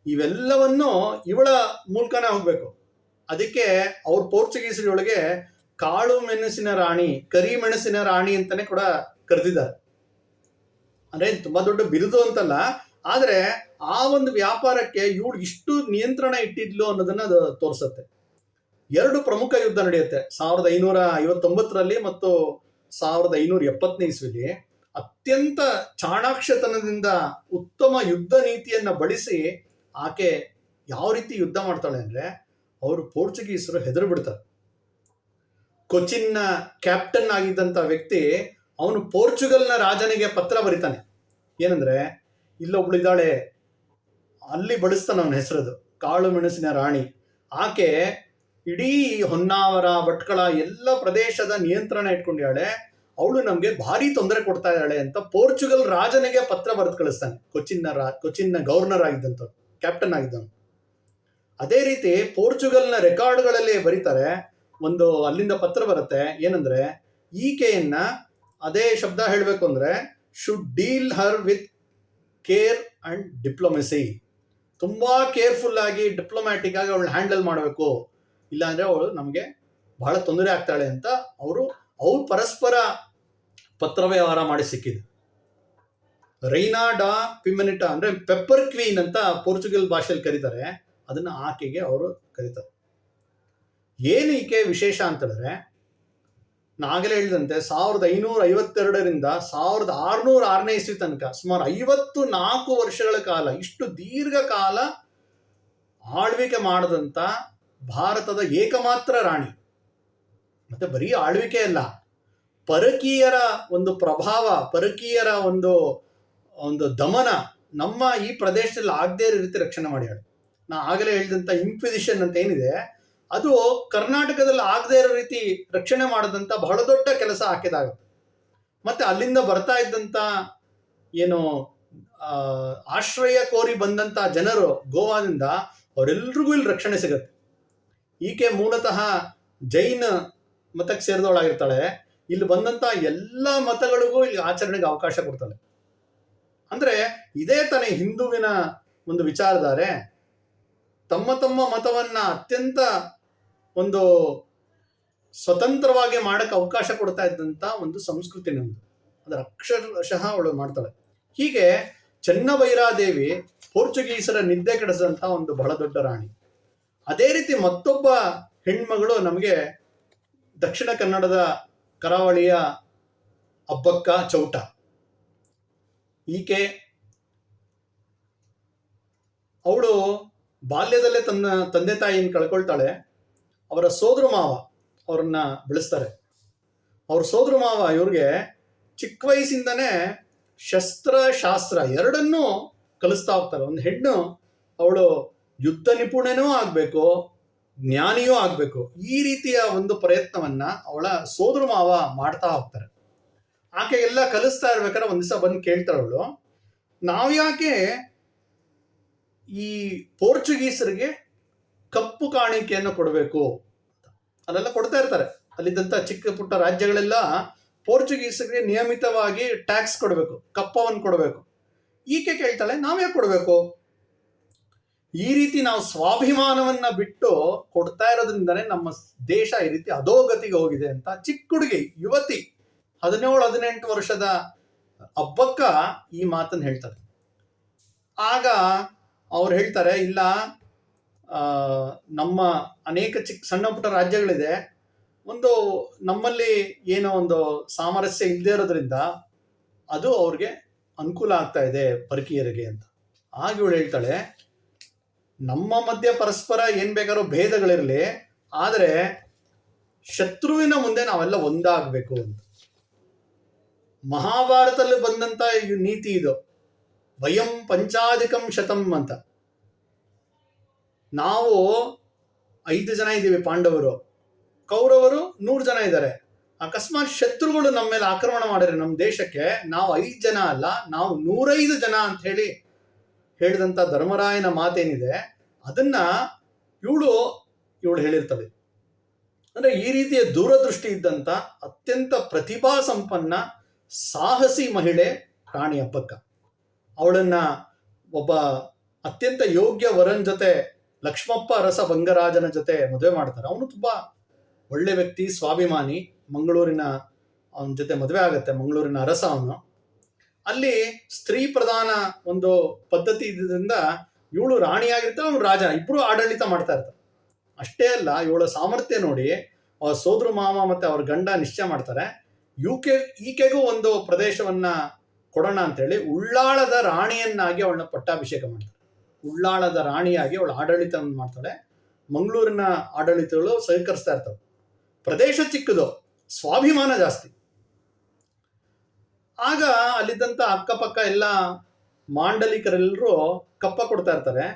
ಇವೆಲ್ಲವನ್ನು ಇವಳ ಮೂಲಕನೇ ಹೋಗ್ಬೇಕು. ಅದಕ್ಕೆ ಅವ್ರ ಪೋರ್ಚುಗೀಸರೊಳಗೆ ಕಾಳು ಮೆಣಸಿನ ರಾಣಿ, ಕರಿ ಮೆಣಸಿನ ರಾಣಿ ಅಂತಾನೆ ಕೂಡ ಕರೆದಿದ್ದಾರೆ. ಅಂದ್ರೆ ತುಂಬಾ ದೊಡ್ಡ ಬಿರುದು ಅಂತಲ್ಲ, ಆದ್ರೆ ಆ ಒಂದು ವ್ಯಾಪಾರಕ್ಕೆ ಇವಳು ಇಷ್ಟು ನಿಯಂತ್ರಣ ಇಟ್ಟಿದ್ಲು ಅನ್ನೋದನ್ನ ಅದು ತೋರಿಸುತ್ತೆ. 2 ಪ್ರಮುಖ ಯುದ್ಧ ನಡೆಯುತ್ತೆ 1559 ಮತ್ತು 1570 ಇಸ್ವಿಲಿ. ಅತ್ಯಂತ ಚಾಣಾಕ್ಷತನದಿಂದ ಉತ್ತಮ ಯುದ್ಧ ನೀತಿಯನ್ನ ಬಳಸಿ ಆಕೆ ಯಾವ ರೀತಿ ಯುದ್ಧ ಮಾಡ್ತಾಳೆ ಅಂದ್ರೆ ಅವರು ಪೋರ್ಚುಗೀಸರು ಹೆದರು ಬಿಡ್ತಾರೆ. ಕೊಚಿನ್ನ ಕ್ಯಾಪ್ಟನ್ ಆಗಿದ್ದಂತ ವ್ಯಕ್ತಿ ಅವನು ಪೋರ್ಚುಗಲ್ನ ರಾಜನಿಗೆ ಪತ್ರ ಬರೀತಾನೆ. ಏನಂದ್ರೆ ಇಲ್ಲೊಬ್ಳಿದ್ದಾಳೆ, ಅಲ್ಲಿ ಬಳಸ್ತಾನೆ ಅವನ ಹೆಸರದು, ಕಾಳು ಮೆಣಸಿನ ರಾಣಿ. ಆಕೆ ಇಡೀ ಹೊನ್ನಾವರ, ಭಟ್ಕಳ ಎಲ್ಲ ಪ್ರದೇಶದ ನಿಯಂತ್ರಣ ಇಟ್ಕೊಂಡಿದ್ದಾಳೆ, ಅವಳು ನಮ್ಗೆ ಭಾರಿ ತೊಂದರೆ ಕೊಡ್ತಾ ಇದ್ದಾಳೆ ಅಂತ ಪೋರ್ಚುಗಲ್ ರಾಜನಿಗೆ ಪತ್ರ ಬರೆದು ಕಳಿಸ್ತಾನೆ. ಕೊಚಿನ್ನ ಗವರ್ನರ್ ಆಗಿದ್ದಂತ, ಕ್ಯಾಪ್ಟನ್ ಆಗಿದ್ದವನು. ಅದೇ ರೀತಿ ಪೋರ್ಚುಗಲ್ನ ರೆಕಾರ್ಡ್ಗಳಲ್ಲಿ ಬರೀತಾರೆ, ಒಂದು ಅಲ್ಲಿಂದ ಪತ್ರ ಬರುತ್ತೆ. ಏನಂದ್ರೆ ಈಕೆಯನ್ನ ಅದೇ ಶಬ್ದ ಹೇಳಬೇಕು ಅಂದ್ರೆ should deal Har with care and diplomacy. ತುಂಬಾ ಕೇರ್ಫುಲ್ ಆಗಿ, ಡಿಪ್ಲೊಮ್ಯಾಟಿಕ್ ಆಗಿ ಅವಳು ಹ್ಯಾಂಡಲ್ ಮಾಡಬೇಕು, ಇಲ್ಲಾಂದ್ರೆ ಅವಳು ನಮಗೆ ಬಹಳ ತೊಂದರೆ ಆಗ್ತಾಳೆ ಅಂತ ಅವರು ಪರಸ್ಪರ ಪತ್ರ ವ್ಯವಹಾರ ಮಾಡಿ ಸಿಕ್ಕಿದೆ. ರೈನಾ ಡಾ ಪಿಮೆನಿಟಾ ಅಂದ್ರೆ ಪೆಪ್ಪರ್ ಕ್ವೀನ್ ಅಂತ ಪೋರ್ಚುಗಲ್ ಭಾಷೆಯಲ್ಲಿ ಕರೀತಾರೆ, ಅದನ್ನ ಆಕೆಗೆ ಅವರು ಕರೀತಾರೆ. ಏನು ಈಕೆ ವಿಶೇಷ ಅಂತಂದ್ರೆ, ನಾಗಲೇ ಹೇಳಿದಂತೆ 1552ರಿಂದ 1606 ಇಸ್ವಿ ತನಕ ಸುಮಾರು 54 ವರ್ಷಗಳ ಕಾಲ, ಇಷ್ಟು ದೀರ್ಘಕಾಲ ಆಳ್ವಿಕೆ ಮಾಡದಂತ ಭಾರತದ ಏಕಮಾತ್ರ ರಾಣಿ. ಮತ್ತೆ ಬರೀ ಆಳ್ವಿಕೆ ಅಲ್ಲ, ಪರಕೀಯರ ಒಂದು ಪ್ರಭಾವ, ಪರಕೀಯರ ಒಂದು ದಮನ ನಮ್ಮ ಈ ಪ್ರದೇಶದಲ್ಲಿ ಆಗದೇ ಇರೋ ರೀತಿ ರಕ್ಷಣೆ ಮಾಡ್ಯಾಳೆ. ನಾ ಆಗಲೇ ಹೇಳಿದಂತ ಇನ್ಕ್ವಿಸಿಷನ್ ಅಂತ ಏನಿದೆ, ಅದು ಕರ್ನಾಟಕದಲ್ಲಿ ಆಗದೇ ಇರೋ ರೀತಿ ರಕ್ಷಣೆ ಮಾಡದಂತ ಬಹಳ ದೊಡ್ಡ ಕೆಲಸ ಹಾಕಿದಾಗುತ್ತೆ. ಮತ್ತೆ ಅಲ್ಲಿಂದ ಬರ್ತಾ ಇದ್ದಂತ ಏನು ಆಶ್ರಯ ಕೋರಿ ಬಂದಂತ ಜನರು ಗೋವಾದಿಂದ, ಅವರೆಲ್ರಿಗೂ ಇಲ್ಲಿ ರಕ್ಷಣೆ ಸಿಗತ್ತೆ. ಈಕೆ ಮೂಲತಃ ಜೈನ ಮತಕ್ಕೆ ಸೇರಿದವಳಾಗಿರ್ತಾಳೆ. ಇಲ್ಲಿ ಬಂದಂತ ಎಲ್ಲ ಮತಗಳಿಗೂ ಇಲ್ಲಿ ಆಚರಣೆಗೆ ಅವಕಾಶ ಕೊಡ್ತಾಳೆ. ಅಂದ್ರೆ ಇದೇ ತಾನೇ ಹಿಂದುವಿನ ಒಂದು ವಿಚಾರಧಾರೆ. ತಮ್ಮ ತಮ್ಮ ಮತವನ್ನ ಅತ್ಯಂತ ಒಂದು ಸ್ವತಂತ್ರವಾಗಿ ಮಾಡಕ್ಕೆ ಅವಕಾಶ ಕೊಡ್ತಾ ಇದ್ದಂತ ಒಂದು ಸಂಸ್ಕೃತಿ ನಮ್ದು. ಅದರ ಅಕ್ಷರಶಃ ಅವಳು ಮಾಡ್ತಾಳೆ. ಹೀಗೆ ಚೆನ್ನಭೈರಾದೇವಿ ಪೋರ್ಚುಗೀಸರ ನಿದ್ದೆ ಕೆಡಿಸಿದಂತ ಒಂದು ಬಹಳ ದೊಡ್ಡ ರಾಣಿ. ಅದೇ ರೀತಿ ಮತ್ತೊಬ್ಬ ಹೆಣ್ಮಗಳು ನಮಗೆ ದಕ್ಷಿಣ ಕನ್ನಡದ ಕರಾವಳಿಯ ಅಬ್ಬಕ್ಕ ಚೌಟ. ಈಕೆ ಅವಳು ಬಾಲ್ಯದಲ್ಲೇ ತನ್ನ ತಂದೆ ತಾಯಿಯನ್ನು ಕಳ್ಕೊಳ್ತಾಳೆ. ಅವರ ಸೋದರ ಮಾವ ಅವ್ರನ್ನ ಬೆಳೆಸ್ತಾರೆ. ಅವ್ರ ಸೋದರ ಮಾವ ಇವ್ರಿಗೆ ಚಿಕ್ಕ ವಯಸ್ಸಿಂದನೇ ಶಸ್ತ್ರ ಎರಡನ್ನೂ ಕಲಿಸ್ತಾ ಹೋಗ್ತಾರೆ. ಒಂದು ಹೆಣ್ಣು ಅವಳು ಯುದ್ಧ ನಿಪುಣನೂ ಆಗಬೇಕು, ಜ್ಞಾನಿಯೂ ಆಗಬೇಕು. ಈ ರೀತಿಯ ಒಂದು ಪ್ರಯತ್ನವನ್ನ ಅವಳ ಸೋದರ ಮಾವ ಮಾಡ್ತಾ ಹೋಗ್ತಾರೆ. ಆಕೆ ಎಲ್ಲ ಕಲಿಸ್ತಾ ಇರ್ಬೇಕಾದ್ರೆ ಒಂದ್ ದಿವಸ ಬಂದು ಕೇಳ್ತಾಳವಳು, ನಾವ್ಯಾಕೆ ಈ ಪೋರ್ಚುಗೀಸರಿಗೆ ಕಪ್ಪು ಕಾಣಿಕೆಯನ್ನು ಕೊಡಬೇಕು? ಅಲ್ಲೆಲ್ಲ ಕೊಡ್ತಾ ಇರ್ತಾರೆ. ಅಲ್ಲಿದ್ದಂಥ ಚಿಕ್ಕ ಪುಟ್ಟ ರಾಜ್ಯಗಳೆಲ್ಲ ಪೋರ್ಚುಗೀಸರಿಗೆ ನಿಯಮಿತವಾಗಿ ಟ್ಯಾಕ್ಸ್ ಕೊಡಬೇಕು, ಕಪ್ಪವನ್ನು ಕೊಡಬೇಕು. ಈಕೆ ಕೇಳ್ತಾಳೆ, ನಾವ್ಯಾಕೆ ಕೊಡಬೇಕು? ಈ ರೀತಿ ನಾವು ಸ್ವಾಭಿಮಾನವನ್ನ ಬಿಟ್ಟು ಕೊಡ್ತಾ ಇರೋದ್ರಿಂದನೇ ನಮ್ಮ ದೇಶ ಈ ರೀತಿ ಅಧೋಗತಿಗೆ ಹೋಗಿದೆ ಅಂತ ಚಿಕ್ಕ ಹುಡುಗಿ, ಯುವತಿ, 17-18 ವರ್ಷದ ಅಬ್ಬಕ್ಕ ಈ ಮಾತನ್ನು ಹೇಳ್ತಾರೆ. ಆಗ ಅವ್ರು ಹೇಳ್ತಾರೆ, ಇಲ್ಲ, ನಮ್ಮ ಅನೇಕ ಸಣ್ಣ ಪುಟ್ಟ ರಾಜ್ಯಗಳಿದೆ, ಒಂದು ನಮ್ಮಲ್ಲಿ ಏನೋ ಒಂದು ಸಾಮರಸ್ಯ ಇಲ್ಲದೆ ಇರೋದ್ರಿಂದ ಅದು ಅವ್ರಿಗೆ ಅನುಕೂಲ ಆಗ್ತಾ ಇದೆ ಪರಕೀಯರಿಗೆ ಅಂತ. ಆಗ ಇವಳು ಹೇಳ್ತಾಳೆ, ನಮ್ಮ ಮಧ್ಯೆ ಪರಸ್ಪರ ಏನ್ ಬೇಕಾದ್ರೂ ಭೇದಗಳಿರಲಿ, ಆದರೆ ಶತ್ರುವಿನ ಮುಂದೆ ನಾವೆಲ್ಲ ಒಂದಾಗಬೇಕು ಅಂತ. ಮಹಾಭಾರತದಲ್ಲಿ ಬಂದಂತ ನೀತಿ ಇದು, ವಯಂ ಪಂಚಾಧಿಕಂ ಶತಂ ಅಂತ. ನಾವು 5 ಜನ ಇದ್ದೀವಿ ಪಾಂಡವರು, ಕೌರವರು 100 ಜನ ಇದ್ದಾರೆ. ಅಕಸ್ಮಾತ್ ಶತ್ರುಗಳು ನಮ್ಮ ಮೇಲೆ ಆಕ್ರಮಣ ಮಾಡಿದ್ರೆ ನಮ್ಮ ದೇಶಕ್ಕೆ, ನಾವು 5 ಜನ ಅಲ್ಲ, ನಾವು 105 ಜನ ಅಂತ ಹೇಳಿದಂತ ಧರ್ಮರಾಯನ ಮಾತೇನಿದೆ, ಅದನ್ನ ಇವಳು ಹೇಳಿರ್ತಾಳೆ. ಅಂದ್ರೆ ಈ ರೀತಿಯ ದೂರದೃಷ್ಟಿ ಇದ್ದಂತ ಅತ್ಯಂತ ಪ್ರತಿಭಾ ಸಂಪನ್ನ ಸಾಹಸಿ ಮಹಿಳೆ ರಾಣಿ ಅಬ್ಬಕ್ಕ. ಅವಳನ್ನ ಒಬ್ಬ ಅತ್ಯಂತ ಯೋಗ್ಯ ವರನ್ ಜೊತೆ, ಲಕ್ಷ್ಮಪ್ಪ ಅರಸ ಬಂಗರಾಜನ ಜೊತೆ ಮದುವೆ ಮಾಡ್ತಾರೆ. ಅವನು ತುಂಬಾ ಒಳ್ಳೆ ವ್ಯಕ್ತಿ, ಸ್ವಾಭಿಮಾನಿ. ಮಂಗಳೂರಿನ ಅವನ ಜೊತೆ ಮದುವೆ ಆಗತ್ತೆ, ಮಂಗಳೂರಿನ ಅರಸ ಅವನು. ಅಲ್ಲಿ ಸ್ತ್ರೀ ಪ್ರಧಾನ ಒಂದು ಪದ್ಧತಿ ಇದ್ದಿದ್ದರಿಂದ ಇವಳು ರಾಣಿಯಾಗಿರ್ತಾಳೆ, ಅವನು ರಾಜ, ಇಬ್ರು ಆಡಳಿತ ಮಾಡ್ತಾ ಇರ್ತಾರೆ. ಅಷ್ಟೇ ಅಲ್ಲ, ಇವಳ ಸಾಮರ್ಥ್ಯ ನೋಡಿ ಅವ್ರ ಸೋದರ ಮಾವ ಮತ್ತೆ ಅವ್ರ ಗಂಡ ನಿಶ್ಚಯ ಮಾಡ್ತಾರೆ, ಈಕೆಗೂ ಒಂದು ಪ್ರದೇಶವನ್ನ ಕೊಡೋಣ ಅಂತೇಳಿ ಉಳ್ಳಾಳದ ರಾಣಿಯನ್ನಾಗಿ ಅವಳನ್ನ ಪಟ್ಟಾಭಿಷೇಕ ಮಾಡ್ತಾರೆ. ಉಳ್ಳಾಳದ ರಾಣಿಯಾಗಿ ಅವಳು ಆಡಳಿತವನ್ನು ಮಾಡ್ತಾಳೆ. ಮಂಗಳೂರಿನ ಆಡಳಿತಗಳು ಸಹಕರಿಸ್ತಾ ಇರ್ತವೆ. ಪ್ರದೇಶ ಚಿಕ್ಕದು, ಸ್ವಾಭಿಮಾನ ಜಾಸ್ತಿ. ಆಗ ಅಲ್ಲಿದ್ದಂಥ ಅಕ್ಕಪಕ್ಕ ಎಲ್ಲ ಮಾಂಡಲಿಕರೆಲ್ಲರೂ ಕಪ್ಪ ಕೊಡ್ತಾ ಇರ್ತಾರೆ.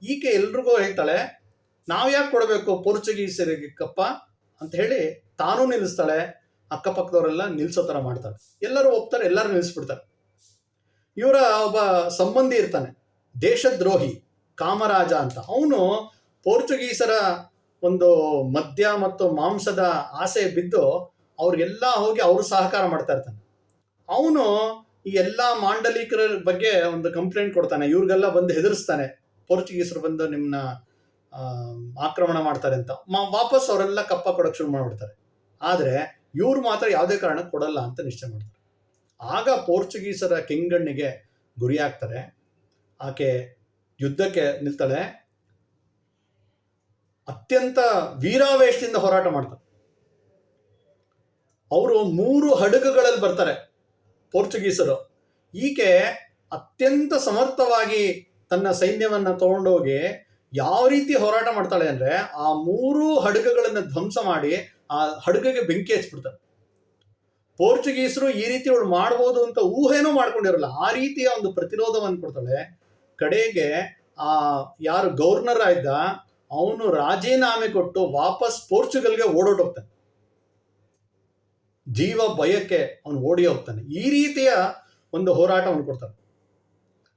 ಈಕೆ ಎಲ್ರಿಗೂ ಹೇಳ್ತಾಳೆ, ನಾವ್ಯಾಕೆ ಕೊಡಬೇಕು ಪೋರ್ಚುಗೀಸರಿಗೆ ಕಪ್ಪ ಅಂತ ಹೇಳಿ ತಾನೂ ನಿಲ್ಲಿಸ್ತಾಳೆ. ಅಕ್ಕಪಕ್ಕದವರೆಲ್ಲ ನಿಲ್ಸೋ ಥರ ಮಾಡ್ತಾಳೆ. ಎಲ್ಲರೂ ಒಪ್ತಾರೆ, ಎಲ್ಲರೂ ನಿಲ್ಲಿಸ್ಬಿಡ್ತಾರೆ. ಇವರ ಒಬ್ಬ ಸಂಬಂಧಿ ಇರ್ತಾನೆ, ದೇಶದ್ರೋಹಿ ಕಾಮರಾಜ ಅಂತ. ಅವನು ಪೋರ್ಚುಗೀಸರ ಒಂದು ಮದ್ಯ ಮತ್ತು ಮಾಂಸದ ಆಸೆ ಬಿದ್ದು ಅವ್ರಿಗೆಲ್ಲ ಹೋಗಿ ಅವರು ಸಹಕಾರ ಮಾಡ್ತಾ ಇರ್ತಾನೆ. ಅವನು ಈ ಎಲ್ಲ ಮಾಂಡಲಿಕರ ಬಗ್ಗೆ ಒಂದು ಕಂಪ್ಲೇಂಟ್ ಕೊಡ್ತಾನೆ, ಇವ್ರಿಗೆಲ್ಲ ಬಂದು ಹೆದರಿಸ್ತಾನೆ, ಪೋರ್ಚುಗೀಸರು ಬಂದು ನಿಮ್ಮನ್ನ ಆಕ್ರಮಣ ಮಾಡ್ತಾರೆ ಅಂತ. ವಾಪಸ್ ಅವರೆಲ್ಲ ಕಪ್ಪ ಕೊಡಕ್ಕೆ ಶುರು ಮಾಡಿಬಿಡ್ತಾರೆ. ಆದರೆ ಇವ್ರು ಮಾತ್ರ ಯಾವುದೇ ಕಾರಣಕ್ಕೆ ಕೊಡಲ್ಲ ಅಂತ ನಿಶ್ಚಯ ಮಾಡ್ತಾರೆ. ಆಗ ಪೋರ್ಚುಗೀಸರ ಕೆಂಗಣ್ಣಿಗೆ ಗುರಿಯಾಗ್ತಾರೆ. ಆಕೆ ಯುದ್ಧಕ್ಕೆ ನಿಲ್ತಾಳೆ. ಅತ್ಯಂತ ವೀರಾವೇಶದಿಂದ ಹೋರಾಟ ಮಾಡ್ತಾರೆ. ಅವರು 3 ಹಡಗುಗಳಲ್ಲಿ ಬರ್ತಾರೆ ಪೋರ್ಚುಗೀಸರು. ಈಕೆ ಅತ್ಯಂತ ಸಮರ್ಥವಾಗಿ ತನ್ನ ಸೈನ್ಯವನ್ನ ತಗೊಂಡೋಗಿ ಯಾವ ರೀತಿ ಹೋರಾಟ ಮಾಡ್ತಾಳೆ ಅಂದ್ರೆ, ಆ 3 ಹಡಗುಗಳನ್ನ ಧ್ವಂಸ ಮಾಡಿ ಆ ಹಡಗಿಗೆ ಬೆಂಕಿ ಹಚ್ಬಿಡ್ತಾರೆ. ಪೋರ್ಚುಗೀಸರು ಈ ರೀತಿ ಅವಳು ಮಾಡ್ಬೋದು ಅಂತ ಊಹೆನೂ ಮಾಡ್ಕೊಂಡಿರಲ್ಲ. ಆ ರೀತಿಯ ಒಂದು ಪ್ರತಿರೋಧವನ್ನು ಕೊಡ್ತಾಳೆ. ಕಡೆಗೆ ಆ ಯಾರು ಗವರ್ನರ್ ಆಯ್ದ ಅವನು ರಾಜೀನಾಮೆ ಕೊಟ್ಟು ವಾಪಸ್ ಪೋರ್ಚುಗಲ್ಗೆ ಓಡೋಟೋಗ್ತಾನೆ. ಜೀವ ಭಯಕ್ಕೆ ಅವನು ಓಡಿ ಹೋಗ್ತಾನೆ. ಈ ರೀತಿಯ ಒಂದು ಹೋರಾಟವನ್ನು ಕೊಡ್ತಾರೆ.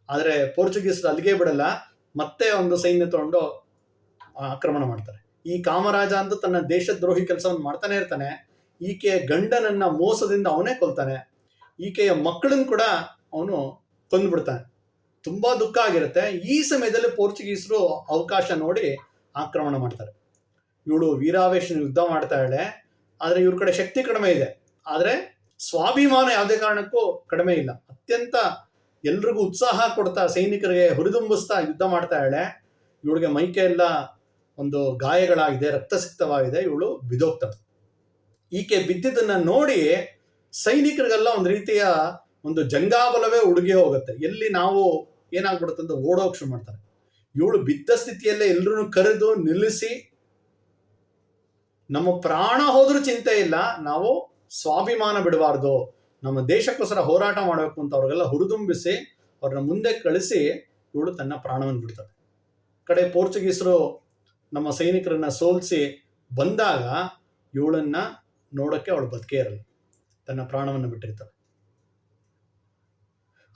ಆದರೆ ಪೋರ್ಚುಗೀಸರು ಅಲ್ಲಿಗೆ ಬಿಡಲ್ಲ, ಮತ್ತೆ ಒಂದು ಸೈನ್ಯ ತಗೊಂಡು ಆಕ್ರಮಣ ಮಾಡ್ತಾರೆ. ಈ ಕಾಮರಾಜ ಅಂತೂ ತನ್ನ ದೇಶದ್ರೋಹಿ ಕೆಲಸವನ್ನು ಮಾಡ್ತಾನೆ ಇರ್ತಾನೆ. ಈಕೆಯ ಗಂಡನನ್ನ ಮೋಸದಿಂದ ಅವನೇ ಕೊಲ್ತಾನೆ. ಈಕೆಯ ಮಕ್ಕಳನ್ನು ಕೂಡ ಅವನು ಕೊಂದ್ಬಿಡ್ತಾನೆ. ತುಂಬಾ ದುಃಖ ಆಗಿರುತ್ತೆ. ಈ ಸಮಯದಲ್ಲಿ ಪೋರ್ಚುಗೀಸರು ಅವಕಾಶ ನೋಡಿ ಆಕ್ರಮಣ ಮಾಡ್ತಾರೆ. ಇವಳು ವೀರಾವೇಶನ ಯುದ್ಧ ಮಾಡ್ತಾ ಇದ್ದಾಳೆ, ಆದರೆ ಇವ್ರ ಕಡೆ ಶಕ್ತಿ ಕಡಿಮೆ ಇದೆ, ಆದರೆ ಸ್ವಾಭಿಮಾನ ಯಾವುದೇ ಕಾರಣಕ್ಕೂ ಕಡಿಮೆ ಇಲ್ಲ. ಅತ್ಯಂತ ಎಲ್ರಿಗೂ ಉತ್ಸಾಹ ಕೊಡ್ತಾ, ಸೈನಿಕರಿಗೆ ಹುರಿದುಂಬಿಸ್ತಾ ಯುದ್ಧ ಮಾಡ್ತಾ ಇದ್ದಾಳೆ. ಇವಳಿಗೆ ಮೈಕೆ ಎಲ್ಲ ಒಂದು ಗಾಯಗಳಾಗಿದೆ, ರಕ್ತಸಿಕ್ತವಾಗಿದೆ, ಇವಳು ಬಿದ್ದೋಗ್ತಾಳೆ. ಈಕೆ ಬಿದ್ದಿದ್ದನ್ನ ನೋಡಿ ಸೈನಿಕರಿಗೆಲ್ಲ ಒಂದು ರೀತಿಯ ಒಂದು ಜಂಗಾಬಲವೇ ಉಡುಗಿ ಹೋಗುತ್ತೆ. ಎಲ್ಲಿ ನಾವು ಏನಾಗ್ಬಿಡುತ್ತೆ ಅಂತ ಓಡೋಕ್ ಶುರು ಮಾಡ್ತಾರೆ. ಇವಳು ಬಿದ್ದ ಸ್ಥಿತಿಯಲ್ಲೇ ಎಲ್ಲರೂ ಕರೆದು ನಿಲ್ಲಿಸಿ, ನಮ್ಮ ಪ್ರಾಣ ಹೋದ್ರೂ ಚಿಂತೆ ಇಲ್ಲ, ನಾವು ಸ್ವಾಭಿಮಾನ ಬಿಡಬಾರ್ದು, ನಮ್ಮ ದೇಶಕ್ಕೋಸ್ಕರ ಹೋರಾಟ ಮಾಡಬೇಕು ಅಂತ ಅವ್ರಿಗೆಲ್ಲ ಹುರಿದುಂಬಿಸಿ ಅವ್ರನ್ನ ಮುಂದೆ ಕಳಿಸಿ ಇವಳು ತನ್ನ ಪ್ರಾಣವನ್ನು ಬಿಡ್ತಾಳೆ. ಕಡೆ ಪೋರ್ಚುಗೀಸರು ನಮ್ಮ ಸೈನಿಕರನ್ನ ಸೋಲಿಸಿ ಬಂದಾಗ ಇವಳನ್ನ ನೋಡಕ್ಕೆ ಅವಳು ಬದುಕೇ ಇರಲ್ಲ, ತನ್ನ ಪ್ರಾಣವನ್ನು ಬಿಟ್ಟಿರ್ತಾಳೆ.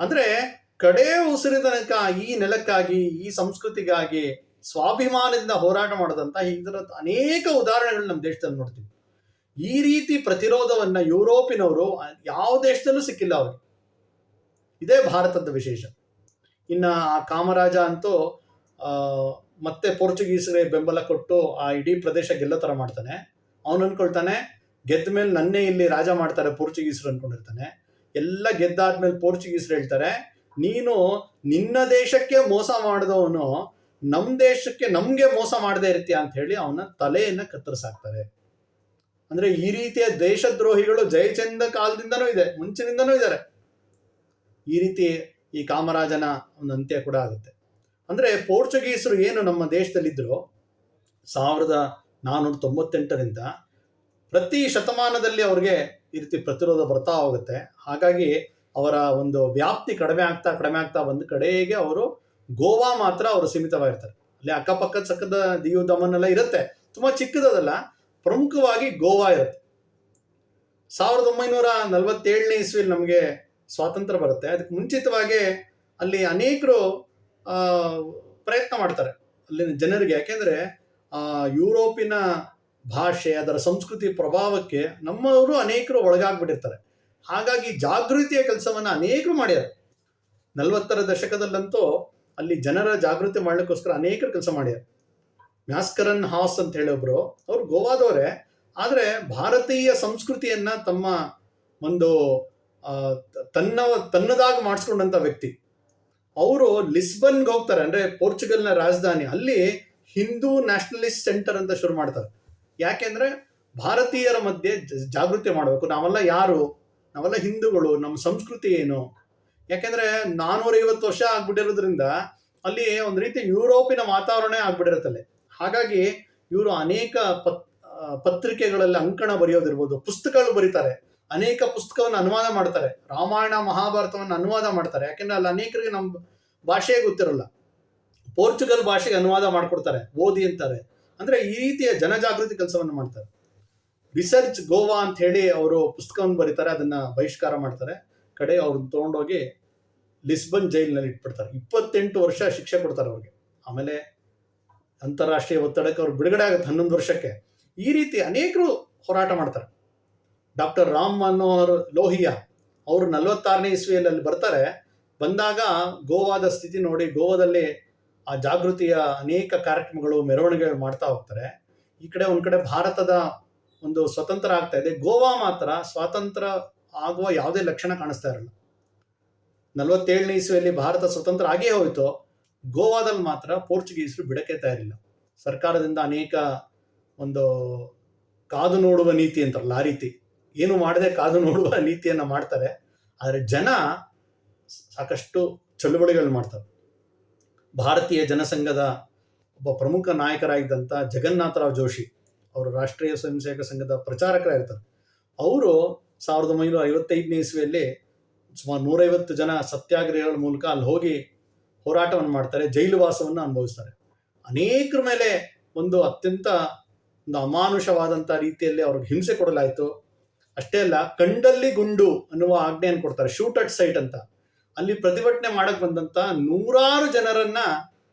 ಅಂದ್ರೆ ಕಡೆ ಉಸಿರಿದ ತನಕ ಈ ನೆಲಕ್ಕಾಗಿ, ಈ ಸಂಸ್ಕೃತಿಗಾಗಿ ಸ್ವಾಭಿಮಾನದಿಂದ ಹೋರಾಟ ಮಾಡದಂತ ಇದರ ಅನೇಕ ಉದಾಹರಣೆಗಳು ನಮ್ಮ ದೇಶದಲ್ಲಿ ನೋಡ್ತೀವಿ. ಈ ರೀತಿ ಪ್ರತಿರೋಧವನ್ನ ಯುರೋಪಿನವರು ಯಾವ ದೇಶದಲ್ಲೂ ಸಿಕ್ಕಿಲ್ಲ ಅವ್ರಿಗೆ. ಇದೇ ಭಾರತದ ವಿಶೇಷ. ಇನ್ನ ಆ ಕಾಮರಾಜ ಅಂತೂ ಮತ್ತೆ ಪೋರ್ಚುಗೀಸರೇ ಬೆಂಬಲ ಕೊಟ್ಟು ಆ ಇಡೀ ಪ್ರದೇಶ ಗೆಲ್ಲೋ ತರ ಮಾಡ್ತಾನೆ. ಅವನು ಅನ್ಕೊಳ್ತಾನೆ ಗೆದ್ದ ಮೇಲೆ ನನ್ನೇ ಇಲ್ಲಿ ರಾಜ ಮಾಡ್ತಾರೆ ಪೋರ್ಚುಗೀಸರು ಅನ್ಕೊಂಡಿರ್ತಾನೆ. ಎಲ್ಲ ಗೆದ್ದಾದ್ಮೇಲೆ ಪೋರ್ಚುಗೀಸರು ಹೇಳ್ತಾರೆ, ನೀನು ನಿನ್ನ ದೇಶಕ್ಕೆ ಮೋಸ ಮಾಡಿದವನು ನಮ್ ದೇಶಕ್ಕೆ ನಮ್ಗೆ ಮೋಸ ಮಾಡದೇ ಇರ್ತೀಯ ಅಂತ ಹೇಳಿ ಅವನ ತಲೆಯನ್ನ ಕತ್ತರಿಸಾಕ್ತಾರೆ. ಅಂದ್ರೆ ಈ ರೀತಿಯ ದೇಶದ್ರೋಹಿಗಳು ಜಯಚಂದ ಕಾಲದಿಂದನೂ ಇದೆ, ಮುಂಚಿನಿಂದನೂ ಇದ್ದಾರೆ. ಈ ರೀತಿ ಈ ಕಾಮರಾಜನ ಒಂದು ಅಂತ್ಯ ಕೂಡ ಆಗುತ್ತೆ. ಅಂದ್ರೆ ಪೋರ್ಚುಗೀಸರು ಏನು ನಮ್ಮ ದೇಶದಲ್ಲಿದ್ರು 1498ರಿಂದ ಪ್ರತಿ ಶತಮಾನದಲ್ಲಿ ಅವ್ರಿಗೆ ಈ ರೀತಿ ಪ್ರತಿರೋಧ ಬರ್ತಾ ಹೋಗುತ್ತೆ. ಹಾಗಾಗಿ ಅವರ ಒಂದು ವ್ಯಾಪ್ತಿ ಕಡಿಮೆ ಆಗ್ತಾ ಬಂದ ಕಡೆಗೆ ಅವರು ಗೋವಾ ಮಾತ್ರ ಅವರು ಸೀಮಿತವಾಗಿರ್ತಾರೆ. ಅಲ್ಲಿ ಅಕ್ಕಪಕ್ಕದ ಸಕ್ಕದ ದಿಯು ದಮನ್ ಎಲ್ಲ ಇರುತ್ತೆ, ತುಂಬಾ ಚಿಕ್ಕದಲ್ಲ. ಪ್ರಮುಖವಾಗಿ ಗೋವಾ ಇರುತ್ತೆ. 1947ನೇ ಇಸ್ವಿಯಲ್ಲಿ ನಮಗೆ ಸ್ವಾತಂತ್ರ್ಯ ಬರುತ್ತೆ. ಅದಕ್ಕೆ ಮುಂಚಿತವಾಗಿ ಅಲ್ಲಿ ಅನೇಕರು ಪ್ರಯತ್ನ ಮಾಡ್ತಾರೆ ಅಲ್ಲಿನ ಜನರಿಗೆ. ಯಾಕೆಂದ್ರೆ ಯುರೋಪಿನ ಭಾಷೆ, ಅದರ ಸಂಸ್ಕೃತಿ ಪ್ರಭಾವಕ್ಕೆ ನಮ್ಮವರು ಅನೇಕರು ಒಳಗಾಗ್ಬಿಟ್ಟಿರ್ತಾರೆ. ಹಾಗಾಗಿ ಜಾಗೃತಿಯ ಕೆಲಸವನ್ನ ಅನೇಕರು ಮಾಡ್ಯಾರ. 40ರ ದಶಕದಲ್ಲಂತೂ ಅಲ್ಲಿ ಜನರ ಜಾಗೃತಿ ಮಾಡ್ಲಿಕ್ಕೋಸ್ಕರ ಅನೇಕರು ಕೆಲಸ ಮಾಡ್ಯಾರ. ಮ್ಯಾಸ್ಕರನ್ ಹಾಸ್ ಅಂತ ಹೇಳಿ ಒಬ್ರು, ಅವ್ರು ಗೋವಾದವರೇ, ಆದ್ರೆ ಭಾರತೀಯ ಸಂಸ್ಕೃತಿಯನ್ನ ತಮ್ಮ ಒಂದು ತನ್ನದಾಗಿ ಮಾಡಿಸ್ಕೊಂಡಂತ ವ್ಯಕ್ತಿ. ಅವರು ಲಿಸ್ಬನ್ಗೆ ಹೋಗ್ತಾರೆ, ಅಂದ್ರೆ ಪೋರ್ಚುಗಲ್ನ ರಾಜಧಾನಿ. ಅಲ್ಲಿ ಹಿಂದೂ ನ್ಯಾಷನಲಿಸ್ಟ್ ಸೆಂಟರ್ ಅಂತ ಶುರು ಮಾಡ್ತಾರೆ. ಯಾಕೆಂದ್ರೆ ಭಾರತೀಯರ ಮಧ್ಯೆ ಜಾಗೃತಿ ಮಾಡಬೇಕು. ನಾವೆಲ್ಲ ಯಾರು, ನಾವೆಲ್ಲ ಹಿಂದೂಗಳು, ನಮ್ಮ ಸಂಸ್ಕೃತಿ ಏನು. ಯಾಕೆಂದ್ರೆ 450 ವರ್ಷ ಆಗ್ಬಿಟ್ಟಿರೋದ್ರಿಂದ ಅಲ್ಲಿ ಒಂದು ರೀತಿ ಯುರೋಪಿನ ವಾತಾವರಣ ಆಗ್ಬಿಟ್ಟಿರುತ್ತಲ್ಲಿ. ಹಾಗಾಗಿ ಇವರು ಅನೇಕ ಪತ್ರಿಕೆಗಳಲ್ಲಿ ಅಂಕಣ ಬರೆಯೋದಿರ್ಬೋದು, ಪುಸ್ತಕಗಳು ಬರೀತಾರೆ. ಅನೇಕ ಪುಸ್ತಕವನ್ನು ಅನುವಾದ ಮಾಡ್ತಾರೆ. ರಾಮಾಯಣ ಮಹಾಭಾರತವನ್ನು ಅನುವಾದ ಮಾಡ್ತಾರೆ. ಯಾಕೆಂದ್ರೆ ಅಲ್ಲಿ ಅನೇಕರಿಗೆ ನಮ್ಮ ಭಾಷೆಯೇ ಗೊತ್ತಿರಲ್ಲ, ಪೋರ್ಚುಗಲ್ ಭಾಷೆಗೆ ಅನುವಾದ ಮಾಡ್ಕೊಡ್ತಾರೆ, ಓದಿ ಅಂತಾರೆ. ಅಂದ್ರೆ ಈ ರೀತಿಯ ಜನಜಾಗೃತಿ ಕೆಲಸವನ್ನು ಮಾಡ್ತಾರೆ. ರಿಸರ್ಚ್ ಗೋವಾ ಅಂತ ಹೇಳಿ ಅವರು ಪುಸ್ತಕವನ್ನು ಬರೀತಾರೆ, ಅದನ್ನ ಬಹಿಷ್ಕಾರ ಮಾಡ್ತಾರೆ. ಕಡೆ ಅವ್ರನ್ನ ತಗೊಂಡೋಗಿ ಲಿಸ್ಬನ್ ಜೈಲಿನಲ್ಲಿ ಇಟ್ಬಿಡ್ತಾರೆ. 28 ವರ್ಷ ಶಿಕ್ಷೆ ಕೊಡ್ತಾರೆ ಅವ್ರಿಗೆ. ಆಮೇಲೆ ಅಂತಾರಾಷ್ಟ್ರೀಯ ಒತ್ತಡಕ್ಕೆ ಅವ್ರು ಬಿಡುಗಡೆ ಆಗುತ್ತೆ 11 ವರ್ಷಕ್ಕೆ. ಈ ರೀತಿ ಅನೇಕರು ಹೋರಾಟ ಮಾಡ್ತಾರೆ. ಡಾಕ್ಟರ್ ರಾಮ್ ಮನೋಹರ್ ಲೋಹಿಯಾ ಅವರು 46ನೇ ಇಸ್ವಿಯಲ್ಲಿ ಅಲ್ಲಿ ಬರ್ತಾರೆ. ಬಂದಾಗ ಗೋವಾದ ಸ್ಥಿತಿ ನೋಡಿ, ಗೋವಾದಲ್ಲಿ ಆ ಜಾಗೃತಿಯ ಅನೇಕ ಕಾರ್ಯಕ್ರಮಗಳು, ಮೆರವಣಿಗೆಗಳು ಮಾಡ್ತಾ ಹೋಗ್ತಾರೆ. ಈ ಕಡೆ ಒಂದ್ ಕಡೆ ಭಾರತದ ಒಂದು ಸ್ವತಂತ್ರ ಆಗ್ತಾ ಇದೆ. ಗೋವಾ ಮಾತ್ರ ಸ್ವಾತಂತ್ರ್ಯ ಆಗುವ ಯಾವುದೇ ಲಕ್ಷಣ ಕಾಣಿಸ್ತಾ ಇರಲ್ಲ. 47ನೇ ಇಸ್ವಿಯಲ್ಲಿ ಭಾರತ ಸ್ವತಂತ್ರ ಆಗೇ ಹೋಯಿತು. ಗೋವಾದಲ್ಲಿ ಮಾತ್ರ ಪೋರ್ಚುಗೀಸರು ಬಿಡಕ್ಕೆ ತಯಾರಿಲ್ಲ. ಸರ್ಕಾರದಿಂದ ಅನೇಕ ಒಂದು ಕಾದು ನೋಡುವ ನೀತಿ ಅಂತಾರಲ್ಲ, ಆ ರೀತಿ ಏನು ಮಾಡದೆ ಕಾದು ನೋಡುವ ನೀತಿಯನ್ನ ಮಾಡ್ತಾರೆ. ಆದರೆ ಜನ ಸಾಕಷ್ಟು ಚಳುವಳಿಗಳು ಮಾಡ್ತಾರೆ. ಭಾರತೀಯ ಜನಸಂಘದ ಒಬ್ಬ ಪ್ರಮುಖ ನಾಯಕರಾಗಿದ್ದಂಥ ಜಗನ್ನಾಥರಾವ್ ಜೋಶಿ ಅವರು ರಾಷ್ಟ್ರೀಯ ಸ್ವಯಂ ಸೇವಕ ಸಂಘದ ಪ್ರಚಾರಕರಾಗಿರ್ತಾರೆ. ಅವರು 1955ನೇ ಇಸ್ವಿಯಲ್ಲಿ ಸುಮಾರು 150 ಜನ ಸತ್ಯಾಗ್ರಹಗಳ ಮೂಲಕ ಅಲ್ಲಿ ಹೋಗಿ ಹೋರಾಟವನ್ನು ಮಾಡ್ತಾರೆ, ಜೈಲು ವಾಸವನ್ನು ಅನುಭವಿಸ್ತಾರೆ. ಅನೇಕರ ಮೇಲೆ ಒಂದು ಅತ್ಯಂತ ಒಂದು ಅಮಾನುಷವಾದಂಥ ರೀತಿಯಲ್ಲಿ ಅವ್ರಿಗೆ ಹಿಂಸೆ ಕೊಡಲಾಯಿತು. ಅಷ್ಟೇ ಅಲ್ಲ, ಕಂಡಲ್ಲಿ ಗುಂಡು ಅನ್ನುವ ಆಜ್ಞೆಯನ್ನು ಕೊಡ್ತಾರೆ, ಶೂಟ್ ಅಟ್ ಸೈಟ್ ಅಂತ. ಅಲ್ಲಿ ಪ್ರತಿಭಟನೆ ಮಾಡಕ್ ಬಂದಂತ ನೂರಾರು ಜನರನ್ನ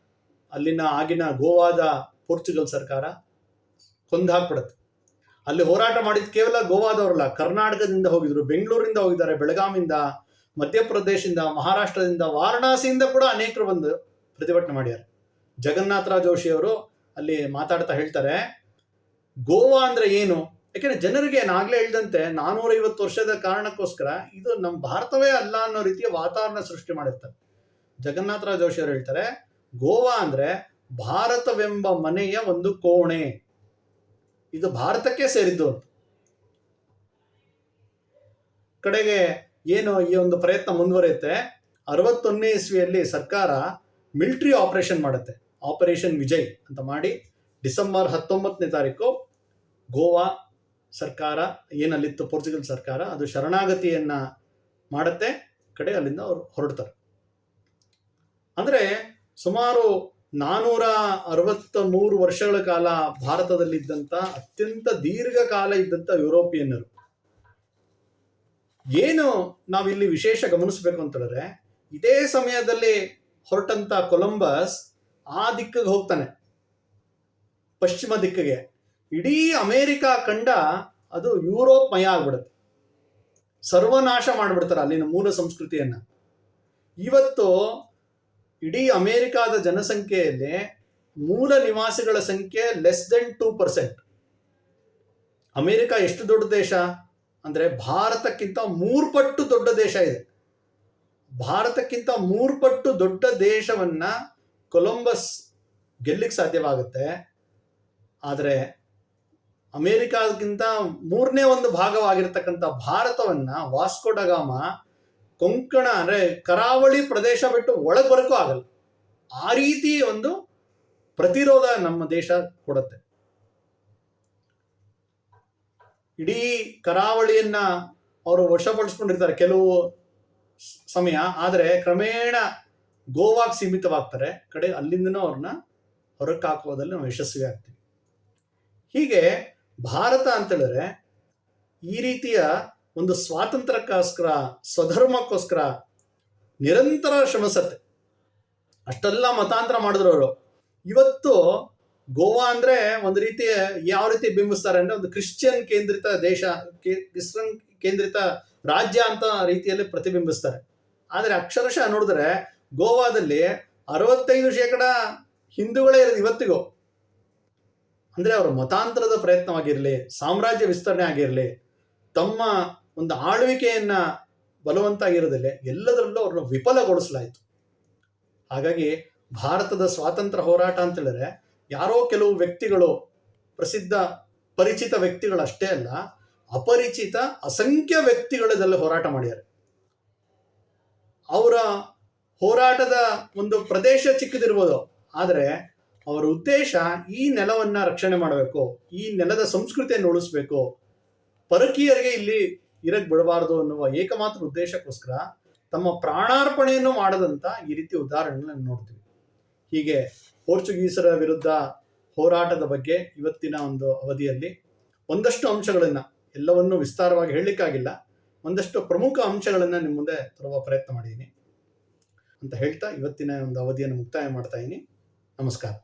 ಅಲ್ಲಿನ ಆಗಿನ ಗೋವಾದ ಪೋರ್ಚುಗಲ್ ಸರ್ಕಾರ ಕೊಂದಾಕ್ಬಿಡುತ್ತೆ. ಅಲ್ಲಿ ಹೋರಾಟ ಮಾಡಿದ ಕೇವಲ ಗೋವಾದವರಲ್ಲ, ಕರ್ನಾಟಕದಿಂದ ಹೋಗಿದ್ರು, ಬೆಂಗಳೂರಿಂದ ಹೋಗಿದ್ದಾರೆ, ಬೆಳಗಾವಿಂದ, ಮಧ್ಯಪ್ರದೇಶದಿಂದ, ಮಹಾರಾಷ್ಟ್ರದಿಂದ, ವಾರಣಾಸಿಯಿಂದ ಕೂಡ ಅನೇಕರು ಬಂದು ಪ್ರತಿಭಟನೆ ಮಾಡ್ಯಾರೆ. ಜಗನ್ನಾಥರಾವ್ ಜೋಶಿ ಅವರು ಅಲ್ಲಿ ಮಾತಾಡ್ತಾ ಹೇಳ್ತಾರೆ, ಗೋವಾ ಅಂದ್ರೆ ಏನು? ಯಾಕೆಂದ್ರೆ ಜನರಿಗೆ ನಾಗ್ಲೇ ಹೇಳಿದಂತೆ 450 ವರ್ಷದ ಕಾರಣಕ್ಕೋಸ್ಕರ ಇದು ನಮ್ಮ ಭಾರತವೇ ಅಲ್ಲ ಅನ್ನೋ ರೀತಿಯ ವಾತಾವರಣ ಸೃಷ್ಟಿ ಮಾಡಿರ್ತಾರೆ. ಜಗನ್ನಾಥರಾವ್ ಜೋಶಿ ಅವರು ಹೇಳ್ತಾರೆ, ಗೋವಾ ಅಂದ್ರೆ ಭಾರತವೆಂಬ ಮನೆಯ ಒಂದು ಕೋಣೆ, ಇದು ಭಾರತಕ್ಕೆ ಸೇರಿದ್ದು ಅಂತ. ಕಡೆಗೆ ಏನು ಈ ಒಂದು ಪ್ರಯತ್ನ ಮುಂದುವರಿಯುತ್ತೆ. 61ನೇ ಇಸ್ವಿಯಲ್ಲಿ ಸರ್ಕಾರ ಮಿಲಿಟರಿ ಆಪರೇಷನ್ ಮಾಡುತ್ತೆ, ಆಪರೇಷನ್ ವಿಜಯ್ ಅಂತ ಮಾಡಿ ಡಿಸೆಂಬರ್ 19ನೇ ತಾರೀಕು ಗೋವಾ ಸರ್ಕಾರ ಏನಲ್ಲಿತ್ತು ಪೋರ್ಚುಗಲ್ ಸರ್ಕಾರ, ಅದು ಶರಣಾಗತಿಯನ್ನ ಮಾಡುತ್ತೆ. ಕಡೆ ಅಲ್ಲಿಂದ ಅವರು ಹೊರಡ್ತಾರೆ. ಅಂದ್ರೆ ಸುಮಾರು 463 ವರ್ಷಗಳ ಕಾಲ ಭಾರತದಲ್ಲಿದ್ದಂಥ ಅತ್ಯಂತ ದೀರ್ಘಕಾಲ ಇದ್ದಂಥ ಯುರೋಪಿಯನ್ನರು. ಏನು ನಾವಿಲ್ಲಿ ವಿಶೇಷ ಗಮನಿಸಬೇಕು ಅಂತ ಹೇಳಿದ್ರೆ, ಇದೇ ಸಮಯದಲ್ಲಿ ಹೊರಟಂತ ಕೊಲಂಬಸ್ ಆ ದಿಕ್ಕಿಗೆ ಹೋಗ್ತಾನೆ, ಪಶ್ಚಿಮ ದಿಕ್ಕಿಗೆ. ಇಡೀ ಅಮೇರಿಕಾ ಖಂಡ ಅದು ಯುರೋಪ್ ಮಯ ಆಗ್ಬಿಡುತ್ತೆ, ಸರ್ವನಾಶ ಮಾಡಿಬಿಡ್ತಾರೆ ಅಲ್ಲಿನ ಮೂಲ ಸಂಸ್ಕೃತಿಯನ್ನ. ಇವತ್ತು ಇಡೀ ಅಮೇರಿಕಾದ ಜನಸಂಖ್ಯೆಯಲ್ಲಿ ಮೂಲ ನಿವಾಸಿಗಳ ಸಂಖ್ಯೆ ಲೆಸ್ ದೆನ್ 2%. ಅಮೇರಿಕ ಎಷ್ಟು ದೊಡ್ಡ ದೇಶ ಅಂದ್ರೆ ಭಾರತಕ್ಕಿಂತ 3 ಪಟ್ಟು ದೊಡ್ಡ ದೇಶ ಇದೆ. ಭಾರತಕ್ಕಿಂತ 3 ಪಟ್ಟು ದೊಡ್ಡ ದೇಶವನ್ನ ಕೊಲಂಬಸ್ ಗೆಲ್ಲಿಕ್ ಸಾಧ್ಯವಾಗುತ್ತೆ. ಆದರೆ ಅಮೇರಿಕಾಗಿಂತ 3ನೇ ಒಂದು ಭಾಗವಾಗಿರ್ತಕ್ಕಂಥ ಭಾರತವನ್ನ ವಾಸ್ಕೋ ಡ ಗಾಮ ಕೊಂಕಣ ಅಂದ್ರೆ ಕರಾವಳಿ ಪ್ರದೇಶ ಬಿಟ್ಟು ಒಳಗೆ ಬರಕ್ಕೂ ಆಗಲ್ಲ. ಆ ರೀತಿ ಒಂದು ಪ್ರತಿರೋಧ ನಮ್ಮ ದೇಶ ಕೊಡುತ್ತೆ. ಇಡೀ ಕರಾವಳಿಯನ್ನ ಅವರು ವಶಪಡಿಸ್ಕೊಂಡಿರ್ತಾರೆ ಕೆಲವು ಸಮಯ, ಆದರೆ ಕ್ರಮೇಣ ಗೋವಾಗೆ ಸೀಮಿತವಾಗ್ತಾರೆ. ಕಡೆ ಅಲ್ಲಿಂದನೂ ಅವ್ರನ್ನ ಹೊರಕ್ಕೆ ಹಾಕುವುದಲ್ಲಿ ನಾವು ಯಶಸ್ವಿ ಆಗ್ತೀವಿ. ಹೀಗೆ ಭಾರತ ಅಂತ ಹೇಳಿದ್ರೆ ಈ ರೀತಿಯ ಒಂದು ಸ್ವಾತಂತ್ರ್ಯಕ್ಕೋಸ್ಕರ, ಸ್ವಧರ್ಮಕ್ಕೋಸ್ಕರ ನಿರಂತರ ಶ್ರಮಿಸತ್ತೆ. ಅಷ್ಟೆಲ್ಲ ಮತಾಂತರ ಮಾಡಿದ್ರು ಅವರು. ಇವತ್ತು ಗೋವಾ ಅಂದ್ರೆ ಒಂದು ರೀತಿಯ ಯಾವ ರೀತಿ ಬಿಂಬಿಸ್ತಾರೆ ಅಂದ್ರೆ ಒಂದು ಕ್ರಿಶ್ಚಿಯನ್ ಕೇಂದ್ರಿತ ದೇಶ, ಕ್ರಿಶ್ಚಿಯನ್ ಕೇಂದ್ರಿತ ರಾಜ್ಯ ಅಂತ ರೀತಿಯಲ್ಲಿ ಪ್ರತಿಬಿಂಬಿಸ್ತಾರೆ. ಆದರೆ ಅಕ್ಷರಶಃ ನೋಡಿದ್ರೆ ಗೋವಾದಲ್ಲಿ 65% ಹಿಂದೂಗಳೇ ಇರೋದು ಇವತ್ತಿಗೂ. ಅಂದ್ರೆ ಅವರ ಮತಾಂತರದ ಪ್ರಯತ್ನವಾಗಿರಲಿ, ಸಾಮ್ರಾಜ್ಯ ವಿಸ್ತರಣೆ ಆಗಿರಲಿ, ತಮ್ಮ ಒಂದು ಆಳ್ವಿಕೆಯನ್ನ ಬಲವಂತಾಗಿರೋದಿಲ್ಲ, ಎಲ್ಲದರಲ್ಲೂ ಅವ್ರನ್ನ ವಿಫಲಗೊಳಿಸಲಾಯಿತು. ಹಾಗಾಗಿ ಭಾರತದ ಸ್ವಾತಂತ್ರ್ಯ ಹೋರಾಟ ಅಂತ ಹೇಳಿದ್ರೆ ಯಾರೋ ಕೆಲವು ವ್ಯಕ್ತಿಗಳು, ಪ್ರಸಿದ್ಧ ಪರಿಚಿತ ವ್ಯಕ್ತಿಗಳು ಅಷ್ಟೇ ಅಲ್ಲ, ಅಪರಿಚಿತ ಅಸಂಖ್ಯ ವ್ಯಕ್ತಿಗಳದಲ್ಲಿ ಹೋರಾಟ ಮಾಡ್ಯಾರೆ. ಅವರ ಹೋರಾಟದ ಒಂದು ಪ್ರದೇಶ ಚಿಕ್ಕದಿರ್ಬೋದು, ಆದರೆ ಅವರ ಉದ್ದೇಶ ಈ ನೆಲವನ್ನ ರಕ್ಷಣೆ ಮಾಡಬೇಕು, ಈ ನೆಲದ ಸಂಸ್ಕೃತಿಯನ್ನು ಉಳಿಸ್ಬೇಕು, ಪರಕೀಯರಿಗೆ ಇಲ್ಲಿ ಇರಕ್ ಬಿಡಬಾರದು ಅನ್ನುವ ಏಕಮಾತ್ರ ಉದ್ದೇಶಕ್ಕೋಸ್ಕರ ತಮ್ಮ ಪ್ರಾಣಾರ್ಪಣೆಯನ್ನು ಮಾಡದಂತ ಈ ರೀತಿ ಉದಾಹರಣೆಗಳನ್ನು ನೋಡ್ತೀವಿ. ಹೀಗೆ ಪೋರ್ಚುಗೀಸರ ವಿರುದ್ಧ ಹೋರಾಟದ ಬಗ್ಗೆ ಇವತ್ತಿನ ಒಂದು ಅವಧಿಯಲ್ಲಿ ಒಂದಷ್ಟು ಅಂಶಗಳನ್ನ, ಎಲ್ಲವನ್ನೂ ವಿಸ್ತಾರವಾಗಿ ಹೇಳಲಿಕ್ಕಾಗಿಲ್ಲ, ಒಂದಷ್ಟು ಪ್ರಮುಖ ಅಂಶಗಳನ್ನ ನಿಮ್ಮ ಮುಂದೆ ತರುವ ಪ್ರಯತ್ನ ಮಾಡಿದ್ದೀನಿ ಅಂತ ಹೇಳ್ತಾ ಇವತ್ತಿನ ಒಂದು ಅವಧಿಯನ್ನು ಮುಕ್ತಾಯ ಮಾಡ್ತಾ ಇದ್ದೀನಿ. ನಮಸ್ಕಾರ.